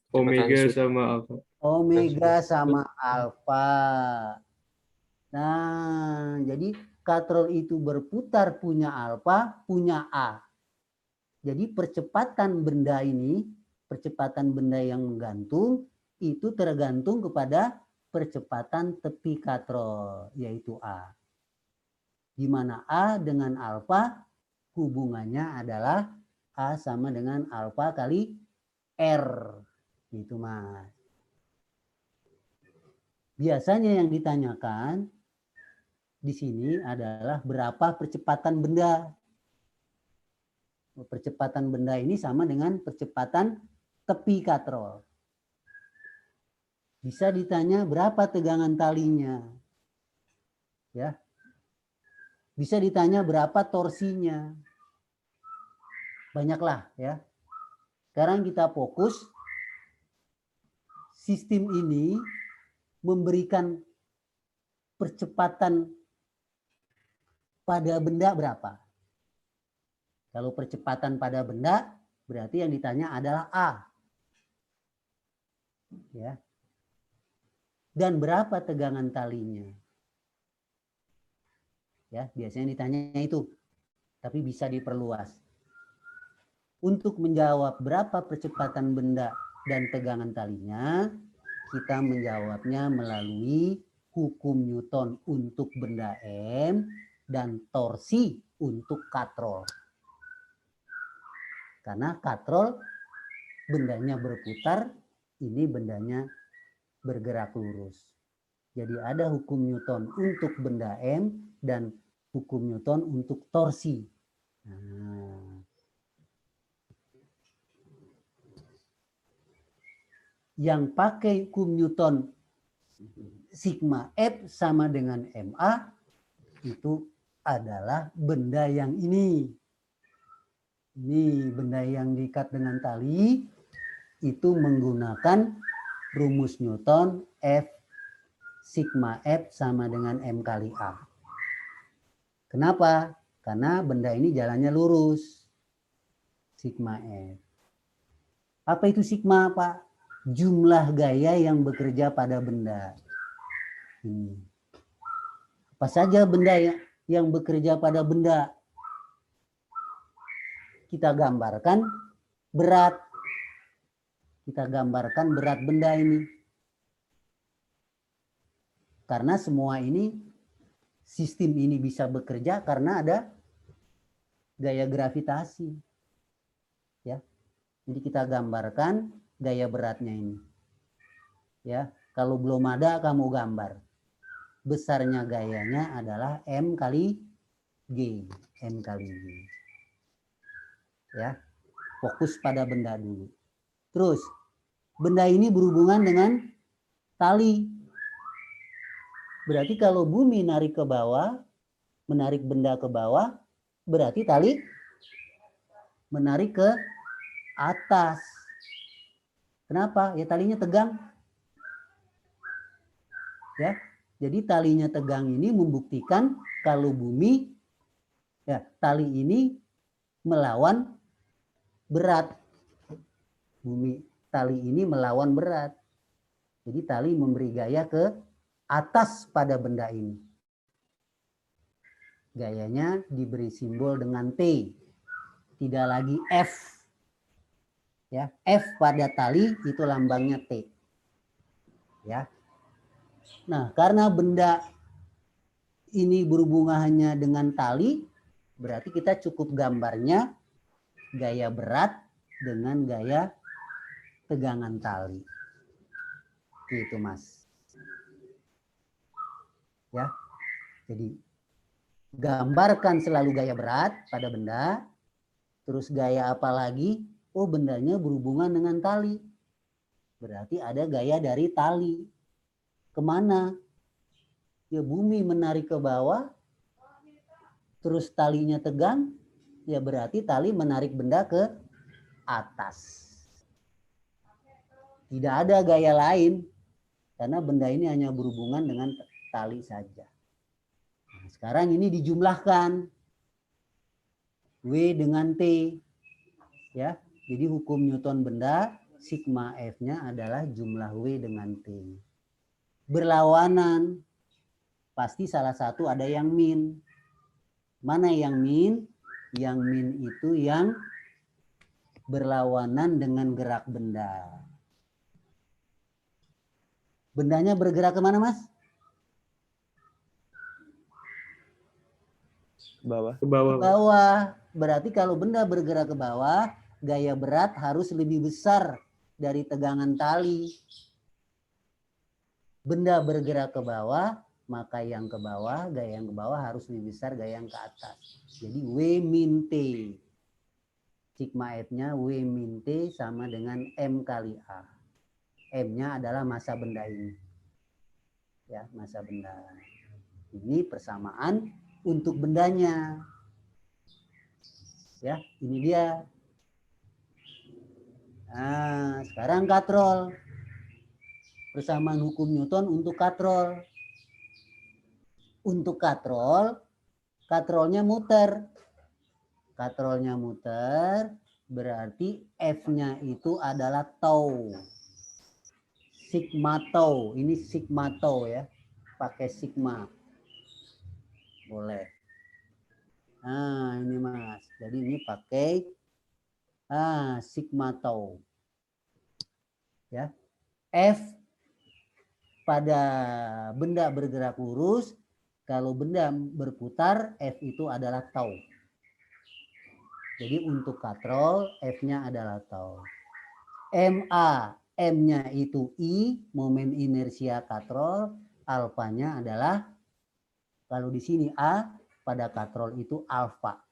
Omega sama alfa. Omega sama alfa. Nah, jadi katrol itu berputar punya alfa, punya A. Jadi percepatan benda ini, percepatan benda yang menggantung, itu tergantung kepada percepatan tepi katrol, yaitu A. Di mana A dengan alfa hubungannya adalah A sama dengan alfa kali R. Gitu, Mas. Biasanya yang ditanyakan di sini adalah berapa percepatan benda. Percepatan benda ini sama dengan percepatan tepi katrol. Bisa ditanya berapa tegangan talinya. Ya. Bisa ditanya berapa torsinya. Banyaklah ya. Sekarang kita fokus sistem ini memberikan percepatan pada benda berapa? Kalau percepatan pada benda, berarti yang ditanya adalah A. Ya. Dan berapa tegangan talinya? Ya, biasanya ditanya itu. Tapi bisa diperluas. Untuk menjawab berapa percepatan benda dan tegangan talinya, kita menjawabnya melalui hukum Newton untuk benda M dan torsi untuk katrol. Karena katrol bendanya berputar, ini bendanya bergerak lurus. Jadi ada hukum Newton untuk benda M dan hukum Newton untuk torsi. Nah. Yang pakai hukum Newton sigma F sama dengan MA itu adalah benda yang ini. Ini benda yang diikat dengan tali itu menggunakan rumus Newton F sigma F sama dengan M kali A. Kenapa? Karena benda ini jalannya lurus. Sigma F. Apa itu sigma, Pak? Jumlah gaya yang bekerja pada benda. Apa saja benda yang bekerja pada benda? Kita gambarkan berat. Kita gambarkan berat benda ini. Karena semua ini, sistem ini bisa bekerja karena ada gaya gravitasi. Ya. Jadi kita gambarkan gaya beratnya ini. Ya, kalau belum ada kamu gambar. Besarnya gayanya adalah M kali G. M kali G. Ya. Fokus pada benda dulu. Terus, benda ini berhubungan dengan tali. Berarti kalau bumi narik ke bawah, menarik benda ke bawah, berarti tali menarik ke atas. Kenapa? Ya talinya tegang. Ya, jadi talinya tegang ini membuktikan kalau bumi, ya tali ini melawan berat. Bumi, tali ini melawan berat. Jadi tali memberi gaya ke atas pada benda ini. Gayanya diberi simbol dengan T. Tidak lagi F. Ya, F pada tali itu lambangnya T. Ya. Nah, karena benda ini berhubungannya dengan tali, berarti kita cukup gambarnya gaya berat dengan gaya tegangan tali. Gitu, Mas. Ya. Jadi gambarkan selalu gaya berat pada benda, terus gaya apa lagi? Oh, bendanya berhubungan dengan tali. Berarti ada gaya dari tali. Kemana? Ya bumi menarik ke bawah, terus talinya tegang, ya berarti tali menarik benda ke atas. Tidak ada gaya lain, karena benda ini hanya berhubungan dengan tali saja. Nah, sekarang ini dijumlahkan. W dengan T. Ya. Jadi hukum Newton benda, sigma F-nya adalah jumlah W dengan T. Berlawanan, pasti salah satu ada yang min. Mana yang min? Yang min itu yang berlawanan dengan gerak benda. Bendanya bergerak kemana, Mas? Ke bawah. Ke bawah. Ke bawah. Berarti kalau benda bergerak ke bawah, gaya berat harus lebih besar dari tegangan tali. Benda bergerak ke bawah, maka yang ke bawah, gaya yang ke bawah harus lebih besar gaya yang ke atas. Jadi W min T. Sigma F-nya W min T sama dengan M kali A. M-nya adalah massa benda ini. Ya, massa benda. Ini persamaan untuk bendanya. Ya, ini dia. Nah, sekarang katrol. Persamaan hukum Newton untuk katrol. Untuk katrol, katrolnya muter. Katrolnya muter, berarti F-nya itu adalah tau. Sigma tau. Ini sigma tau ya. Pakai sigma. Boleh. Nah, ini Mas. Jadi ini pakai sigma tau. Ya. F pada benda bergerak lurus, kalau benda berputar, F itu adalah tau. Jadi untuk katrol, F-nya adalah tau. MA, M-nya itu I, momen inersia katrol, alfanya adalah, kalau di sini A, pada katrol itu alfa.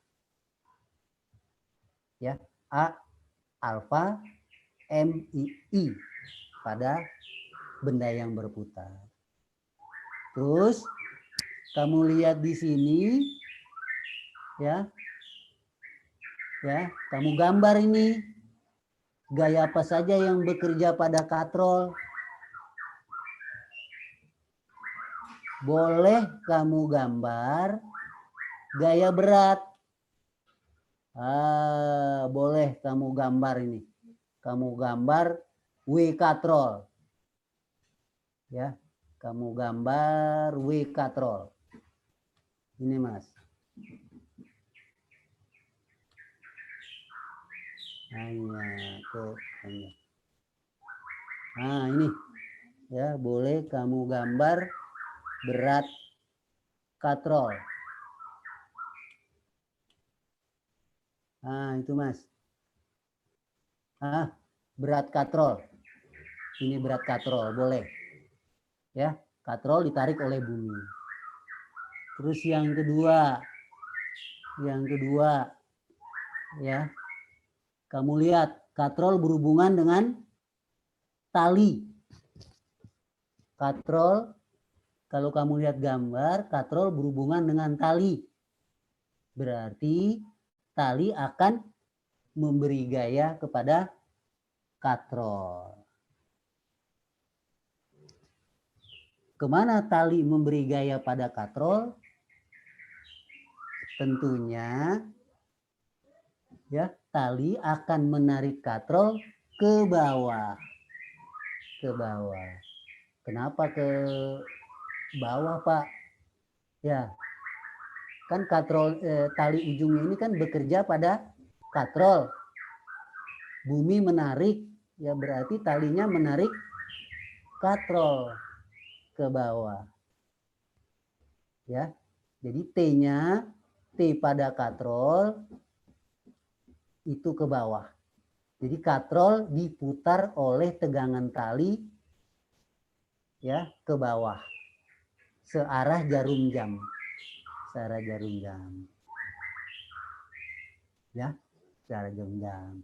Ya, A, alfa, M, I, pada benda yang berputar. Terus, kamu lihat di sini, ya, kamu gambar ini. Gaya apa saja yang bekerja pada katrol? Boleh kamu gambar gaya berat. Boleh kamu gambar ini. Kamu gambar W katrol. Ya, kamu gambar W katrol. Ini Mas. Nah, ini ya, boleh kamu gambar berat katrol. Nah, itu Mas. Berat katrol. Ini berat katrol, boleh. Ya, katrol ditarik oleh bumi. Terus yang kedua ya. Kamu lihat, katrol berhubungan dengan tali. Katrol, kalau kamu lihat gambar, katrol berhubungan dengan tali. Berarti tali akan memberi gaya kepada katrol. Kemana tali memberi gaya pada katrol? Tentunya, ya, tali akan menarik katrol ke bawah. Ke bawah. Kenapa ke bawah, Pak? Ya. Kan katrol tali ujungnya ini kan bekerja pada katrol. Bumi menarik, ya berarti talinya menarik katrol ke bawah. Ya. Jadi T-nya, T pada katrol itu ke bawah. Jadi katrol diputar oleh tegangan tali ya ke bawah. Searah jarum jam. Searah jarum jam. Ya, searah jarum jam.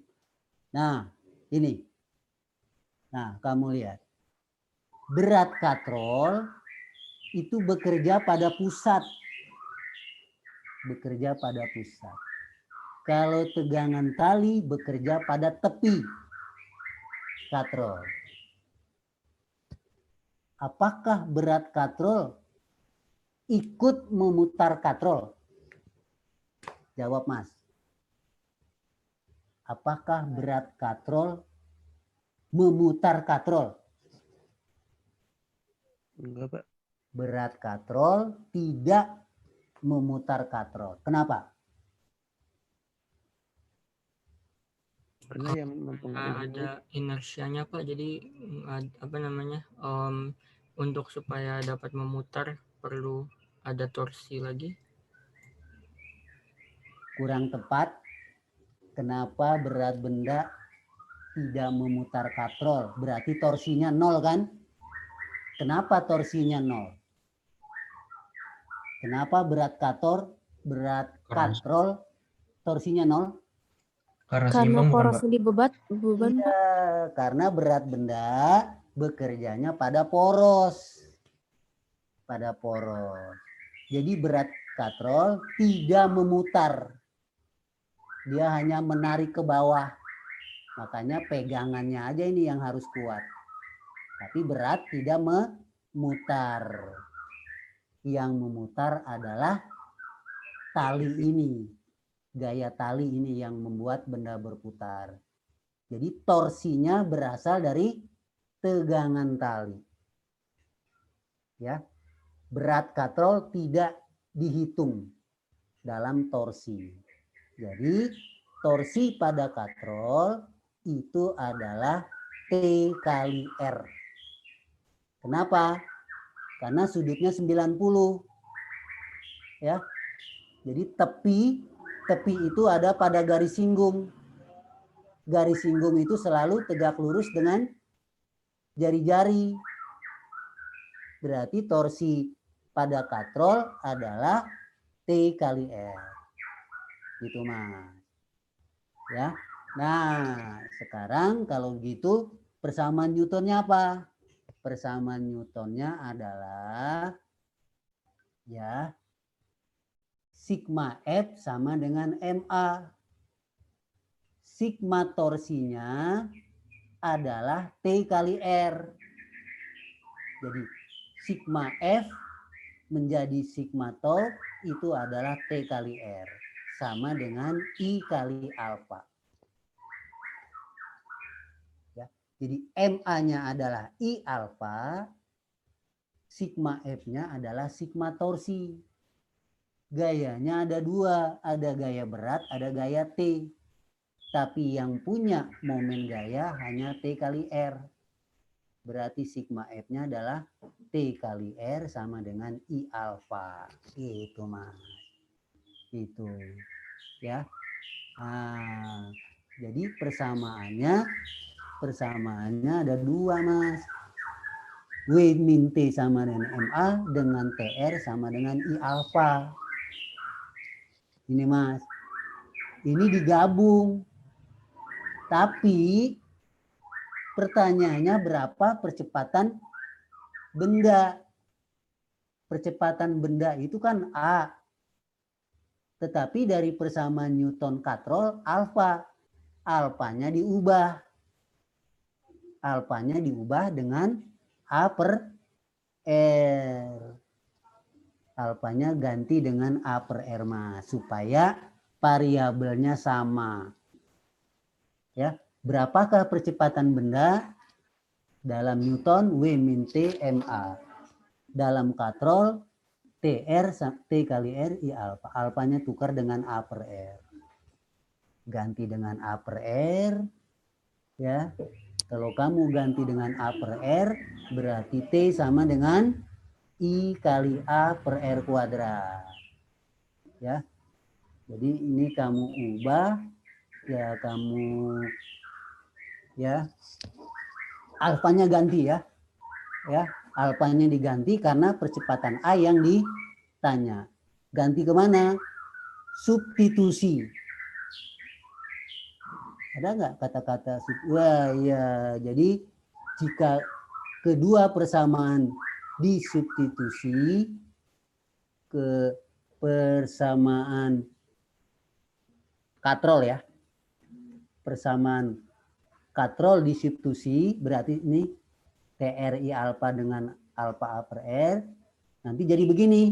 Nah, ini. Nah, kamu lihat. Berat katrol itu bekerja pada pusat. Bekerja pada pusat. Kalau tegangan tali bekerja pada tepi katrol. Apakah berat katrol ikut memutar katrol? Jawab Mas. Apakah berat katrol memutar katrol? Enggak, Pak. Berat katrol tidak memutar katrol. Kenapa? Karena yang mempengaruhi Ada inersianya Pak, jadi apa namanya, untuk supaya dapat memutar perlu ada torsi lagi. Kurang tepat. Kenapa berat benda tidak memutar katrol, berarti torsinya 0 kan? Kenapa torsinya 0? Kenapa berat katrol torsinya 0? Karena porosnya beban. Iya, karena berat benda bekerjanya pada poros. Jadi berat katrol tidak memutar. Dia hanya menarik ke bawah. Makanya pegangannya aja ini yang harus kuat. Tapi berat tidak memutar. Yang memutar adalah tali ini. Gaya tali ini yang membuat benda berputar. Jadi torsinya berasal dari tegangan tali. Ya. Berat katrol tidak dihitung dalam torsi. Jadi torsi pada katrol itu adalah T kali R. Kenapa? Karena sudutnya 90. Ya. Jadi tepi itu ada pada garis singgung. Garis singgung itu selalu tegak lurus dengan jari-jari. Berarti torsi pada katrol adalah T kali R. Gitu, Mas. Ya. Nah, sekarang kalau gitu persamaan Newtonnya apa? Persamaan Newtonnya adalah ya sigma F sama dengan MA. Sigma torsinya adalah T kali R. Jadi sigma F menjadi sigma tau itu adalah T kali R. Sama dengan I kali alfa. Ya, jadi MA-nya adalah I alfa. Sigma F-nya adalah sigma torsi. Gayanya ada dua. Ada gaya berat, ada gaya T. Tapi yang punya momen gaya hanya T kali R. Berarti sigma F-nya adalah T kali R sama dengan I alfa. Itu, Mas. Itu. Ya. Nah, jadi persamaannya ada dua, Mas. W min T sama dengan MA dengan TR sama dengan I alfa. Ini, Mas. Ini digabung. Tapi pertanyaannya berapa percepatan benda? Percepatan benda itu kan A. Tetapi dari persamaan Newton katrol alfa. Alfanya diubah. Alfanya diubah dengan A per R. Alfanya ganti dengan A per R, Mas. Supaya variabelnya sama. Ya, berapakah percepatan benda dalam Newton? W min T MA. Dalam katrol TR T kali R I alfa. Alfanya tukar dengan A per R. Ganti dengan A per R. Ya. Kalau kamu ganti dengan A per R berarti T sama dengan I kali A per R kuadrat. Ya. Jadi ini kamu ubah. Ya, kamu ya alfanya ganti ya. Ya, alfanya diganti karena percepatan A yang ditanya. Ganti kemana? Substitusi. Ada nggak kata-kata? Wah, ya. Jadi jika kedua persamaan disubstitusi ke persamaan katrol ya. Persamaan katrol disubstitusi berarti ini TRI alfa dengan alfa A per R. Nanti jadi begini.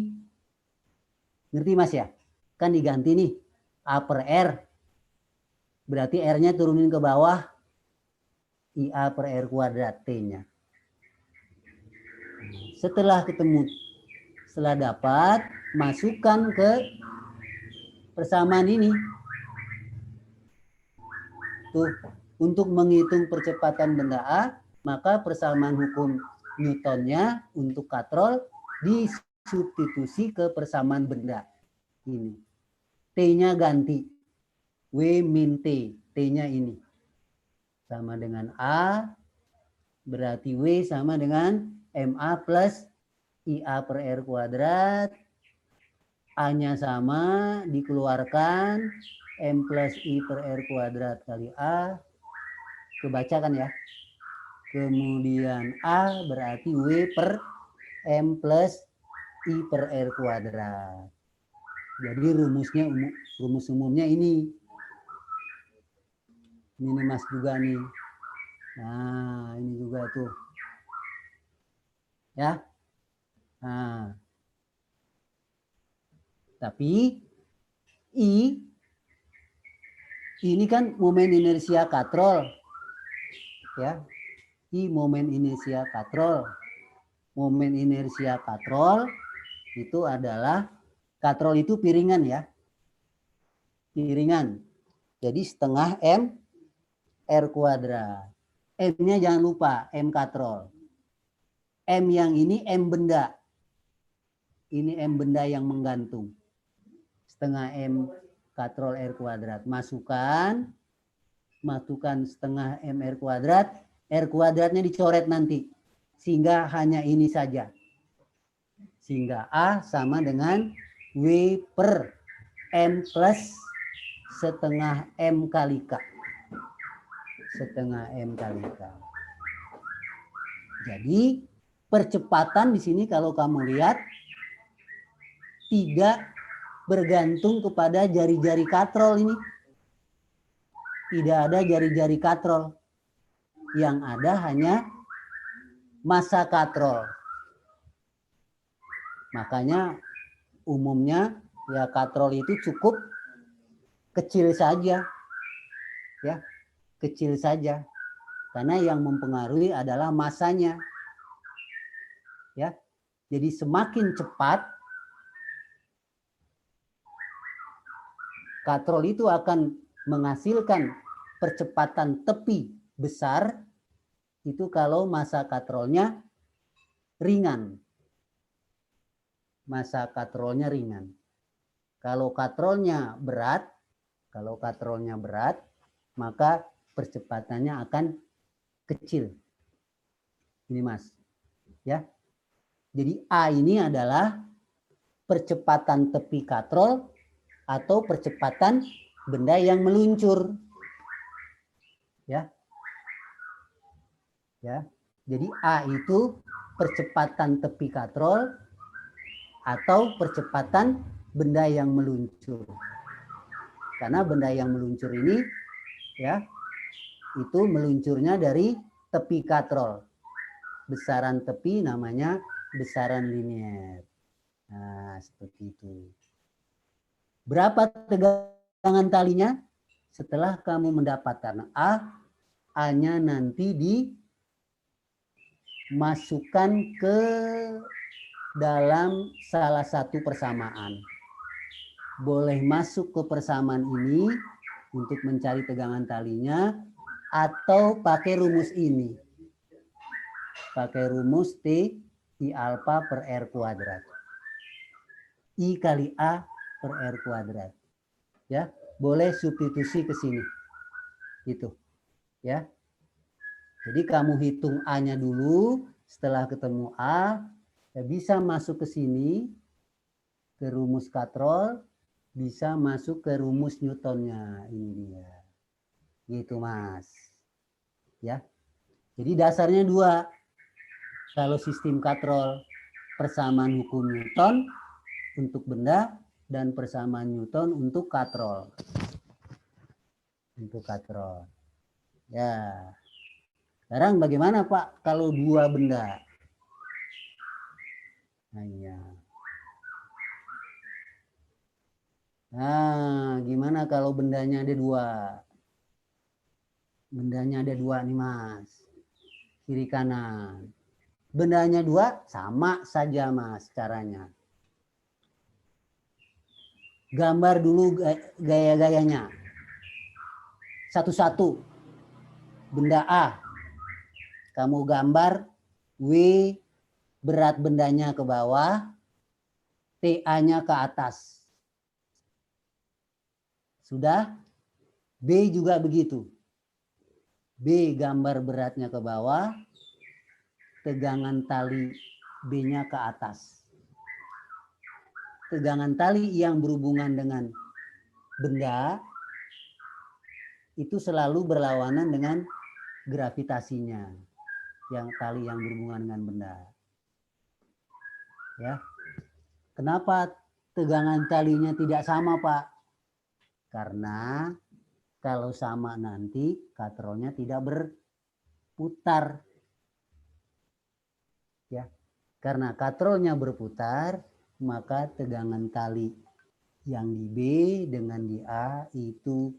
Ngerti, Mas ya? Kan diganti nih A per R. Berarti R-nya turunin ke bawah. IA per R kuadrat T-nya. Setelah ketemu, setelah dapat, masukkan ke persamaan ini. Tuh, untuk menghitung percepatan benda A, maka persamaan hukum Newtonnya untuk katrol disubstitusi ke persamaan benda. Ini. T-nya ganti. W min T. T-nya ini. sama dengan A, berarti W sama dengan MA plus IA per R kuadrat. A-nya sama, dikeluarkan, M plus I per R kuadrat kali A. Kebaca kan ya? Kemudian A berarti W per M plus I per R kuadrat. Jadi rumus umumnya ini. Ini nih Mas juga nih. Nah, ini juga tuh. Ya. Nah. Tapi I ini kan momen inersia katrol. Ya. I momen inersia katrol. Momen inersia katrol itu adalah katrol itu piringan ya. Piringan. Jadi setengah M R kuadrat. M-nya jangan lupa, M katrol. M yang ini M benda. Ini M benda yang menggantung. Setengah M katrol R kuadrat. Masukkan setengah M R kuadrat. R kuadratnya dicoret nanti. Sehingga hanya ini saja. Sehingga A sama dengan W per M plus setengah M kali K. Setengah M kali K. Jadi percepatan di sini kalau kamu lihat tidak bergantung kepada jari-jari katrol ini. Tidak ada jari-jari katrol. Yang ada hanya massa katrol. Makanya umumnya ya katrol itu cukup kecil saja. Ya. Kecil saja, karena yang mempengaruhi adalah masanya. Ya, jadi semakin cepat katrol itu akan menghasilkan percepatan tepi besar itu kalau massa katrolnya ringan. Massa katrolnya ringan. Kalau katrolnya berat, maka percepatannya akan kecil. Ini Mas. Ya. Jadi A ini adalah percepatan tepi katrol atau percepatan benda yang meluncur. Ya. Ya. Jadi A itu percepatan tepi katrol atau percepatan benda yang meluncur. Karena benda yang meluncur ini ya itu meluncurnya dari tepi katrol. Besaran tepi namanya besaran linier. Nah, seperti itu. Berapa tegangan talinya? Setelah kamu mendapatkan A, A-nya nanti dimasukkan ke dalam salah satu persamaan. Boleh masuk ke persamaan ini untuk mencari tegangan talinya, atau pakai rumus ini. Pakai rumus T I alfa per R kuadrat. I kali A per R kuadrat. Ya, boleh substitusi ke sini. Gitu. Ya. Jadi kamu hitung A-nya dulu, setelah ketemu A, ya bisa masuk ke sini, ke rumus katrol, bisa masuk ke rumus Newtonnya. Ini dia. Gitu Mas. Ya. Jadi dasarnya dua. Kalau sistem katrol, persamaan hukum Newton untuk benda dan persamaan Newton untuk katrol. Untuk katrol. Ya. Sekarang bagaimana Pak kalau dua benda? Nah, iya. Nah, gimana kalau bendanya ada dua? Bendanya ada dua nih Mas. Kiri kanan. Bendanya dua, sama saja Mas caranya. Gambar dulu gaya-gayanya. Satu-satu. Benda A. Kamu gambar W, berat bendanya ke bawah, TA-nya ke atas. Sudah? B juga begitu. B gambar beratnya ke bawah, tegangan tali B-nya ke atas. Tegangan tali yang berhubungan dengan benda itu selalu berlawanan dengan gravitasinya, yang tali yang berhubungan dengan benda. Ya. Kenapa tegangan talinya tidak sama, Pak? Karena kalau sama nanti katrolnya tidak berputar. Ya. Karena katrolnya berputar, maka tegangan tali yang di B dengan di A itu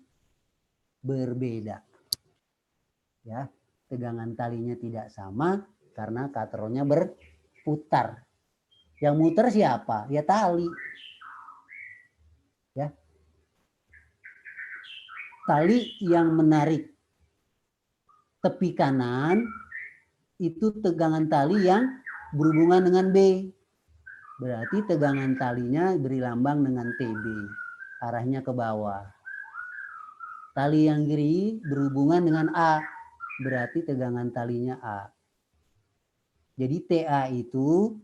berbeda. Ya, tegangan talinya tidak sama karena katrolnya berputar. Yang muter siapa? Ya tali. Ya. Tali yang menarik tepi kanan itu tegangan tali yang berhubungan dengan B. Berarti tegangan talinya beri lambang dengan TB. Arahnya ke bawah. Tali yang kiri berhubungan dengan A. Berarti tegangan talinya A. Jadi TA itu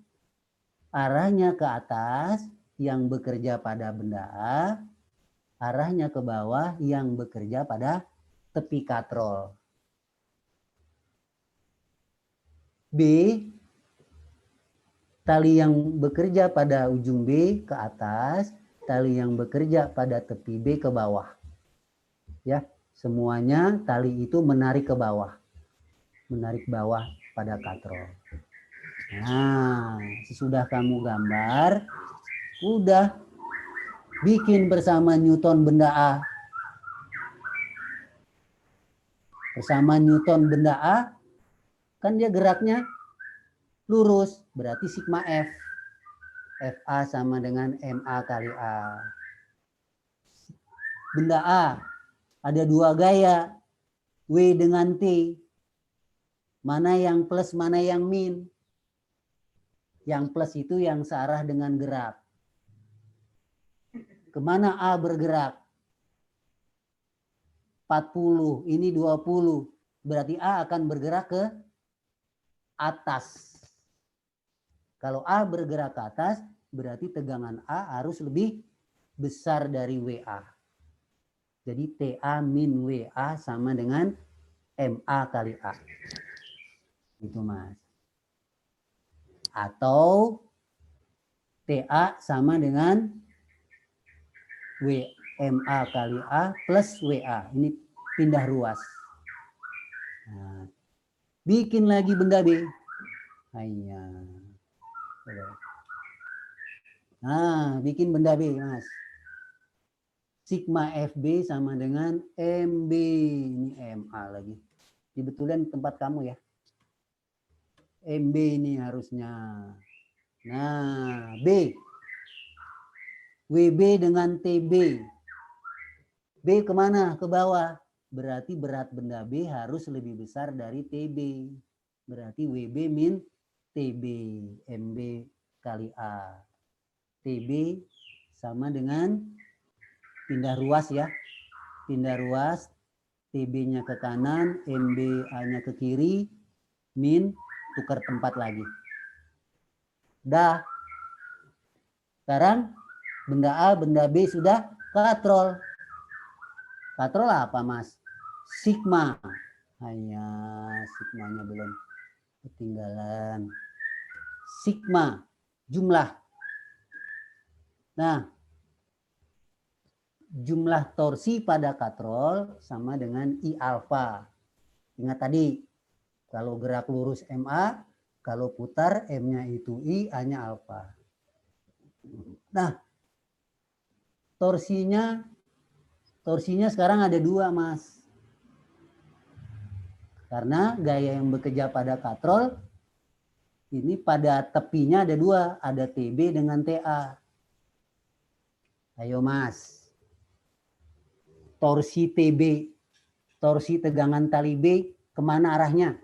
arahnya ke atas yang bekerja pada benda A. Arahnya ke bawah yang bekerja pada tepi katrol. B, tali yang bekerja pada ujung B ke atas, tali yang bekerja pada tepi B ke bawah. Ya, semuanya tali itu menarik ke bawah. Menarik bawah pada katrol. Nah, sesudah kamu gambar, udah bikin bersama Newton benda A. Bersama Newton benda A, kan dia geraknya lurus, berarti sigma F. FA sama dengan MA kali A. Benda A ada dua gaya, W dengan T. Mana yang plus, mana yang min. Yang plus itu yang searah dengan gerak. Kemana A bergerak? 40, ini 20. Berarti A akan bergerak ke atas. Kalau A bergerak ke atas, berarti tegangan A harus lebih besar dari WA. Jadi TA min WA sama dengan MA kali A. Gitu, Mas. Atau TA sama dengan WMA kali A plus WA. Ini pindah ruas. Nah, bikin lagi benda B. Hanya. Nah, bikin benda B, Mas. Sigma FB sama dengan MB. Ini MA lagi. Dibetulin tempat kamu ya. MB ini harusnya. Nah, B. WB dengan TB. B kemana? Ke bawah. Berarti berat benda B harus lebih besar dari TB. Berarti WB min TB. MB kali A. TB sama dengan pindah ruas ya. Pindah ruas. TB-nya ke kanan. MB-A-nya ke kiri. Min tukar tempat lagi. Dah. Sekarang benda A, benda B sudah katrol. Katrol apa, Mas? Sigma. Hanya sigmanya belum ketinggalan. Sigma, jumlah. Nah, jumlah torsi pada katrol sama dengan I alfa. Ingat tadi, kalau gerak lurus MA, kalau putar M-nya itu I, A-nya alfa. Nah, torsinya sekarang ada dua, Mas. Karena gaya yang bekerja pada katrol, ini pada tepinya ada dua. Ada TB dengan TA. Ayo, Mas. Torsi TB, torsi tegangan tali B, kemana arahnya?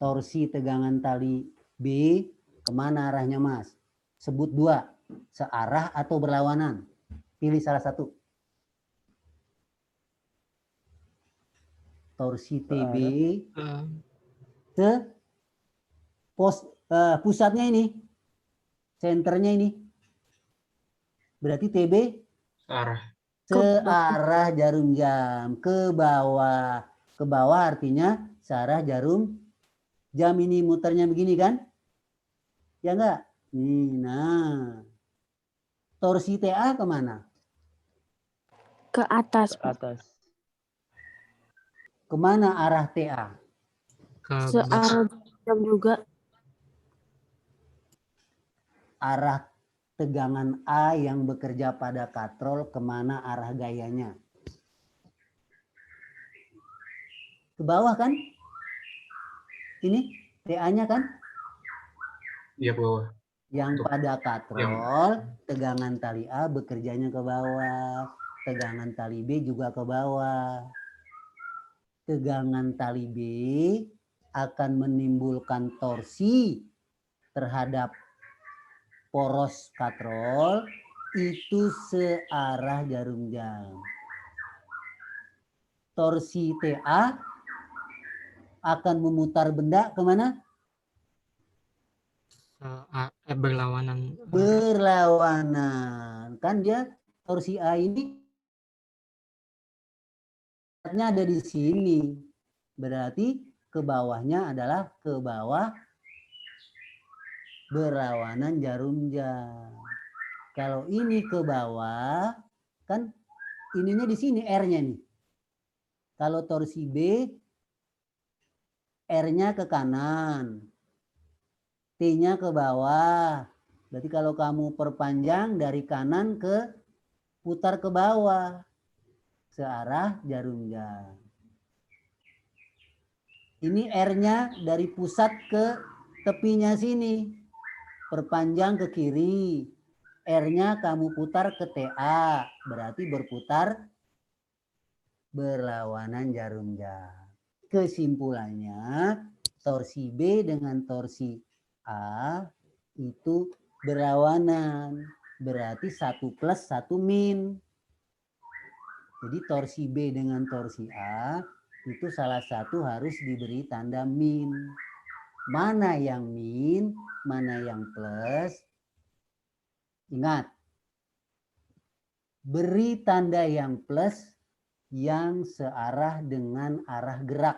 Torsi tegangan tali B, kemana arahnya, Mas? Sebut dua, searah atau berlawanan. Pilih salah satu. torsi TB ke ke pusatnya ini, senternya ini. Berarti TB Searah. searah jarum jam ke bawah. Ke bawah artinya searah jarum jam ini muternya begini kan? Ya enggak? Nih, nah. Torsi TA kemana? Ke atas. Ke atas. Kemana arah TA? ke Searah jam juga. Arah tegangan A yang bekerja pada katrol kemana arah gayanya? Ke bawah kan? Ini TA-nya kan? Iya, bawah. Yang pada katrol, tegangan tali A bekerjanya ke bawah. Tegangan tali B juga ke bawah. Tegangan tali B akan menimbulkan torsi terhadap poros katrol itu searah jarum jam. Torsi TA akan memutar benda kemana? berlawanan. Berlawanan. Kan dia torsi A ini ada di sini. Berarti ke bawahnya adalah ke bawah berlawanan jarum jam. Kalau ini ke bawah, kan ininya di sini R-nya nih. Kalau torsi B, R-nya ke kanan. T-nya ke bawah. Berarti kalau kamu perpanjang dari kanan ke putar ke bawah. Searah jarum jam. Ini R-nya dari pusat ke tepinya sini. Perpanjang ke kiri. R-nya kamu putar ke TA. Berarti berputar berlawanan jarum jam. Kesimpulannya, torsi B dengan torsi A itu berlawanan. Berarti 1 plus 1 min. Jadi torsi B dengan torsi A itu salah satu harus diberi tanda min. Mana yang min, mana yang plus. Ingat, beri tanda yang plus yang searah dengan arah gerak.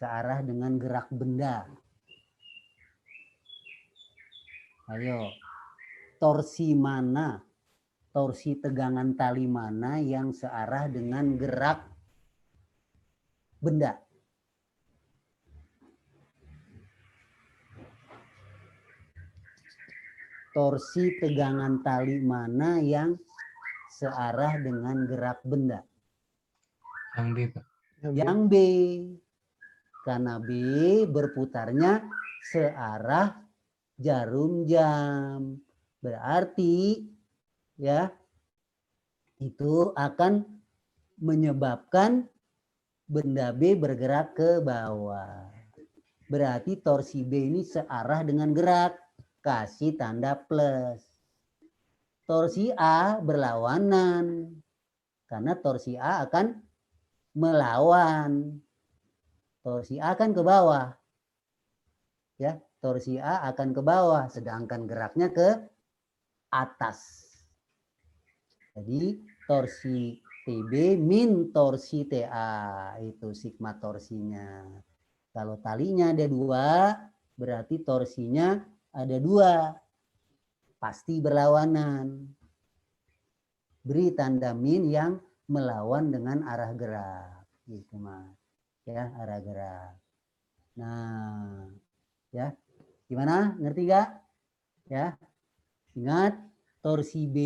Searah dengan gerak benda. Ayo, torsi mana? Torsi tegangan tali mana yang searah dengan gerak benda? Torsi tegangan tali mana yang searah dengan gerak benda? Yang B, Pak. Yang B. Karena B berputarnya searah jarum jam. Berarti ya itu akan menyebabkan benda B bergerak ke bawah. Berarti torsi B ini searah dengan gerak. Kasih tanda plus. Torsi A berlawanan. Karena torsi A akan melawan. Torsi A akan ke bawah. Ya, torsi A akan ke bawah. Sedangkan geraknya ke atas. Jadi torsi TB min torsi TA. Itu sigma torsinya. Kalau talinya ada 2, berarti torsinya ada 2. Pasti berlawanan. Beri tanda min yang melawan dengan arah gerak. Gitu, Mas. Ya, arah gerak. Nah, ya. Gimana? Ngerti nggak? Ya. Ingat, torsi B,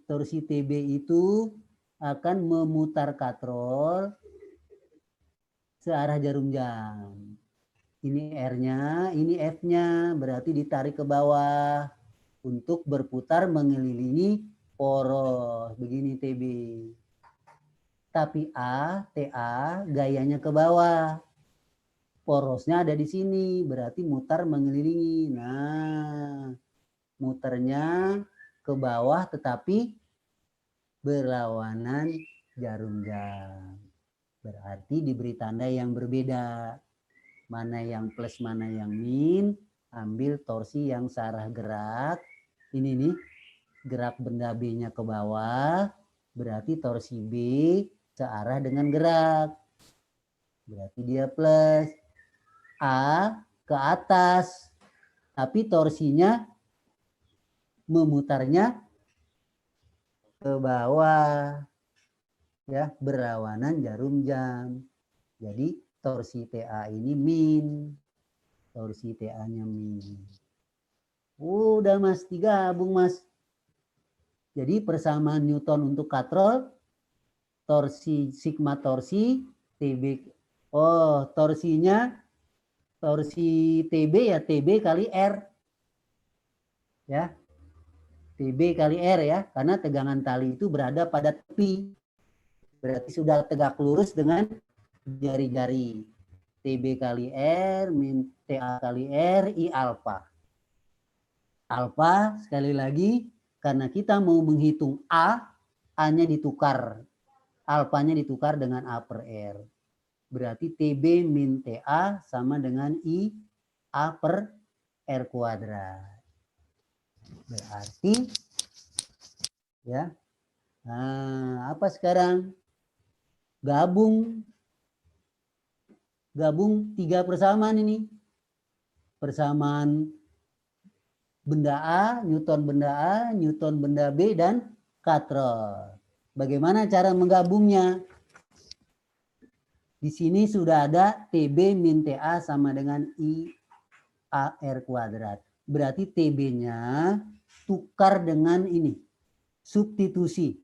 torsi TB itu akan memutar katrol searah jarum jam. Ini R-nya, ini F-nya, berarti ditarik ke bawah untuk berputar mengelilingi poros. Begini TB. Tapi A, TA, gayanya ke bawah. Porosnya ada di sini, berarti mutar mengelilingi. Nah, muternya ke bawah tetapi berlawanan jarum jam. Berarti diberi tanda yang berbeda. Mana yang plus, mana yang min. Ambil torsi yang searah gerak. Ini nih, gerak benda B-nya ke bawah. Berarti torsi B searah dengan gerak. Berarti dia plus. A ke atas. Tapi torsinya memutarnya ke bawah. Ya, berlawanan jarum jam. Jadi torsi TA ini min. Torsi TA-nya min. Udah Mas, digabung Mas. Jadi persamaan Newton untuk katrol, torsi sigma torsi, TB. Oh, torsinya torsi TB ya TB kali R. Ya. TB kali R ya, karena tegangan tali itu berada pada tepi. Berarti sudah tegak lurus dengan jari-jari. TB kali R min TA kali R I alfa. Alfa sekali lagi karena kita mau menghitung A-nya ditukar. Alfanya ditukar dengan A per R. Berarti TB min TA sama dengan I A per R kuadrat. Berarti ya. Nah, apa sekarang? Gabung 3 persamaan ini. Persamaan benda A, Newton benda A, Newton benda B, dan katrol. Bagaimana cara menggabungnya? Di sini sudah ada TB min TA sama dengan I A R kuadrat. Berarti TB-nya tukar dengan ini. Substitusi.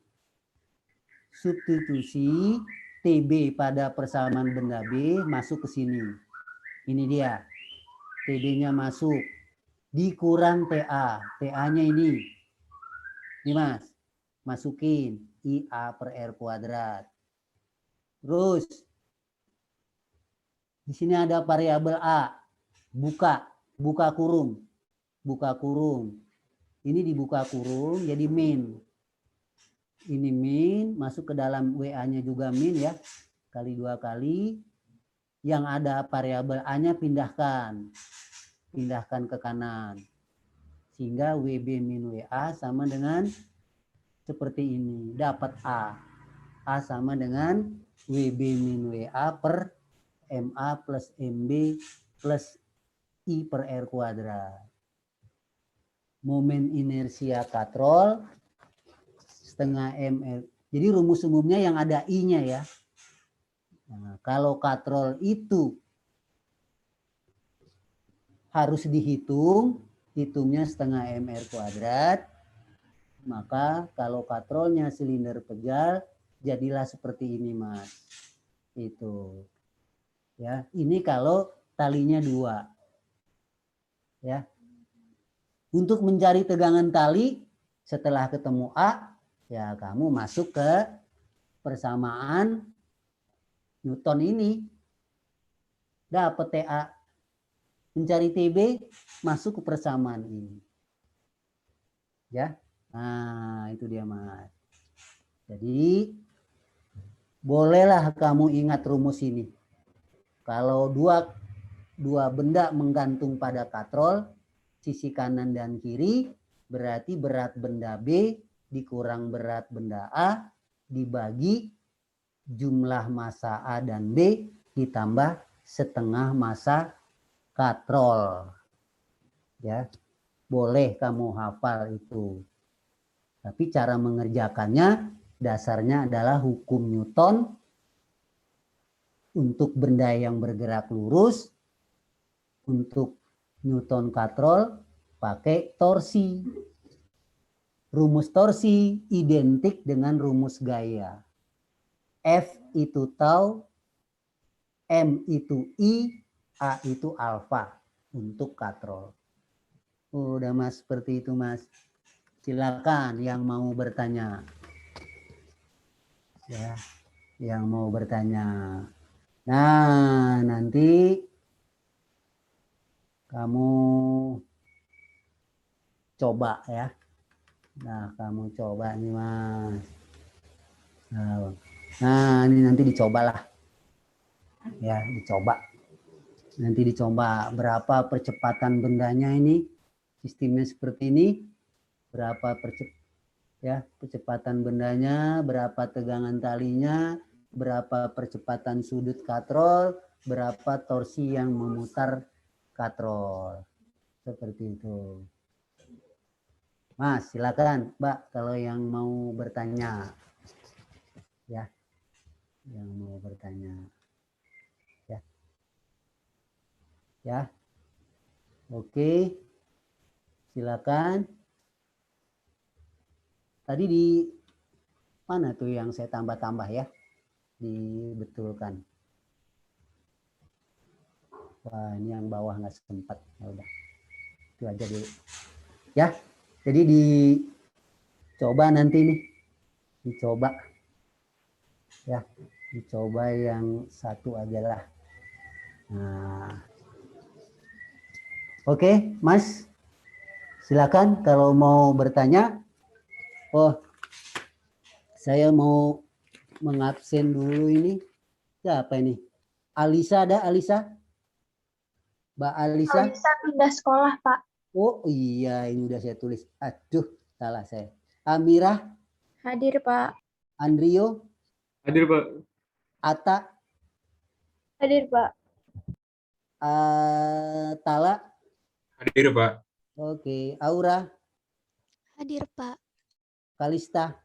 Substitusi TB pada persamaan benda B masuk ke sini. Ini dia. TB-nya masuk. Dikurang TA. TA-nya ini. Ini Mas. Masukin. IA per R kuadrat. Terus. Di sini ada variabel A. Buka. Buka kurung. Buka kurung. Ini dibuka kurung jadi min. Ini min, masuk ke dalam WA-nya juga min ya. Kali 2 kali. Yang ada variabel A-nya pindahkan. Pindahkan ke kanan. Sehingga WB min WA sama dengan seperti ini. Dapat A. A sama dengan WB min WA per MA plus MB plus I per R kuadrat. Momen inersia katrol setengah ml. Jadi rumus umumnya yang ada I-nya ya. Nah, kalau katrol itu harus dihitung, hitungnya setengah mr kuadrat. Maka kalau katrolnya silinder pegal, jadilah seperti ini Mas. Itu. Ya, ini kalau talinya 2. Ya. Untuk mencari tegangan tali setelah ketemu A, ya kamu masuk ke persamaan Newton ini. Dapat TA. Mencari TB, masuk ke persamaan ini. Ya. Nah, itu dia Mas. Jadi, bolehlah kamu ingat rumus ini. Kalau dua benda menggantung pada katrol, sisi kanan dan kiri, berarti berat benda B dikurang berat benda A dibagi jumlah massa A dan B ditambah setengah massa katrol. Ya, boleh kamu hafal itu. Tapi cara mengerjakannya dasarnya adalah hukum Newton untuk benda yang bergerak lurus, untuk Newton katrol pakai torsi. Rumus torsi identik dengan rumus gaya. F itu tau, M itu I, A itu alfa untuk katrol. Udah Mas, seperti itu Mas. Silakan yang mau bertanya. Ya, yang mau bertanya. Nah, nanti kamu coba ya. Nah, kamu coba nih Mas. Nah, Nah, ini nanti dicobalah. Ya, dicoba. Nanti dicoba berapa percepatan bendanya ini. Sistemnya seperti ini. Berapa percepatan bendanya, berapa tegangan talinya, berapa percepatan sudut katrol, berapa torsi yang memutar katrol. Seperti itu. Mas, silakan, Mbak, kalau yang mau bertanya. Ya. Yang mau bertanya. Ya. Ya. Oke. Silakan. Tadi di mana tuh yang saya tambah-tambah ya? Dibetulkan. Wah, ini yang bawah nggak sempat. Ya udah. Itu aja dulu. Ya. Jadi dicoba nanti nih. Dicoba. Ya, dicoba yang satu aja lah. Nah. Oke, Mas. Silakan kalau mau bertanya. Oh, saya mau mengabsen dulu ini. Siapa ini? Alisa ada, Alisa? Mbak Alisa? Alisa pindah sekolah, Pak. Oh iya, ini udah saya tulis. Aduh, salah saya. Amirah? Hadir, Pak. Andrio? Hadir, Pak. Ata? Hadir, Pak. Tala? Hadir, Pak. Oke. Aura? Hadir, Pak. Kalista?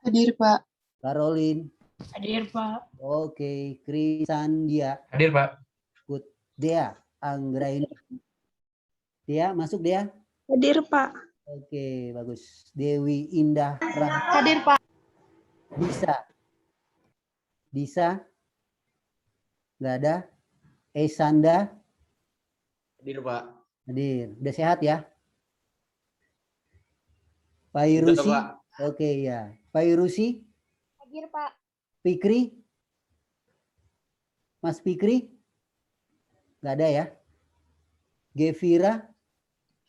Hadir, Pak. Caroline? Hadir, Pak. Oke. Krisandia? Hadir, Pak. Good. Dea? Anggraini? Dea, masuk Dea? Hadir, Pak. Oke, bagus. Dewi Indah Rahma? Hadir, Pak. Disa? Disa? Nggak ada? Esanda? Hadir, Pak. Hadir. Udah sehat ya? Pak Irusi? Pak. Oke ya. Pak Irusi? Hadir, Pak. Fikri? Mas Fikri? Nggak ada ya? Gevira?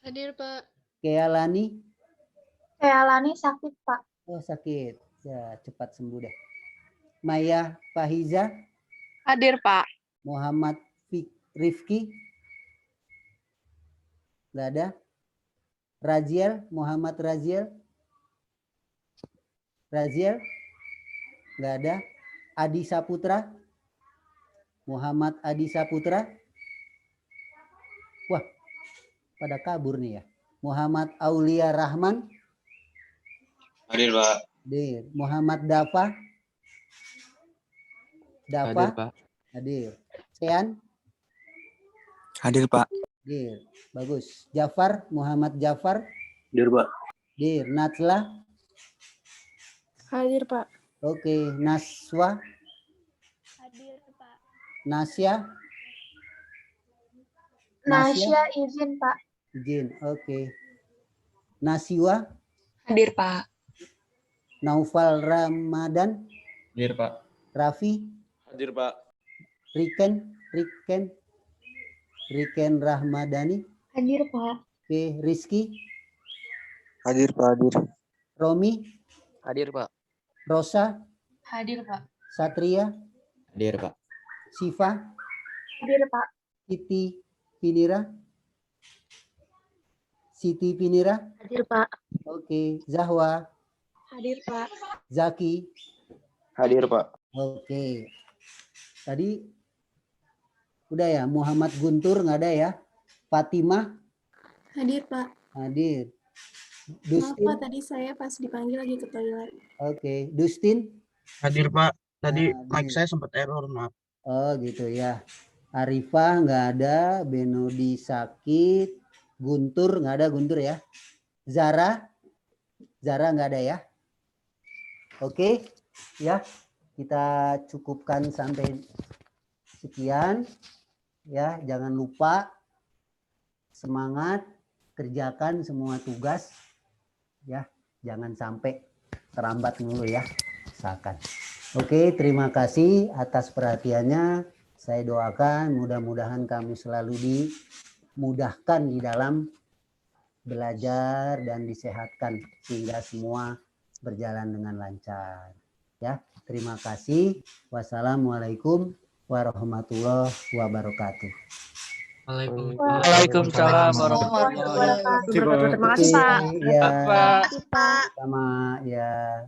Hadir, Pak. Kealani? Kealani sakit, Pak. Oh sakit. Ya cepat sembuh deh. Maya Fahiza? Hadir, Pak. Muhammad Rifki? Nggak ada? Raziel? Muhammad Raziel? Raziel? Nggak ada? Adi Saputra? Muhammad Adi Saputra? Wah, pada kabur nih ya. Muhammad Aulia Rahman? Hadir, Pak. Hadir. Muhammad Dafa? Dafa? Hadir, Pak. Hadir. Sean? Hadir, Pak. Hadir. Bagus. Jafar? Muhammad Jafar? Hadir, Pak. Hadir. Najla? Hadir, Pak. Oke. Naswa? Hadir, Pak. Nasya? Nasya izin, Pak. Izin. Oke. Nasiwa? Hadir, Pak. Naufal Ramadan? Hadir, Pak. Raffi? Hadir, Pak. Riken Rahmadani? Hadir, Pak. Oke. Rizky? Hadir, Pak. Hadir. Romi? Hadir, Pak. Rosa? Hadir, Pak. Satria? Hadir, Pak. Siva? Hadir, Pak. Siti Pinira? Siti Pinira? Hadir, Pak. Oke. Zahwa? Hadir, Pak. Zaki? Hadir, Pak. Oke. Tadi udah ya. Muhammad Guntur nggak ada ya. Fatimah? Hadir, Pak. Hadir. Maaf, Dustin? Pak, tadi saya pas dipanggil lagi ke toilet. Oke. Dustin? Hadir, Pak. Tadi Hadir. mic saya sempat error, maaf. Oh gitu ya. Arifah nggak ada. Benodi sakit. Guntur nggak ada. Guntur ya. Zara? Zara nggak ada ya. Oke. Ya. Kita cukupkan sampai sekian. Ya. Jangan lupa. Semangat. Kerjakan semua tugas. Ya. Jangan sampai terlambat dulu ya. Usahakan. Oke, terima kasih atas perhatiannya. Saya doakan mudah-mudahan kamu selalu dimudahkan di dalam belajar dan disehatkan sehingga semua berjalan dengan lancar. Ya, terima kasih. Wassalamualaikum warahmatullahi wabarakatuh. Waalaikumsalam warahmatullahi wabarakatuh. Terima kasih, Pak. Ya, Pak. sama ya.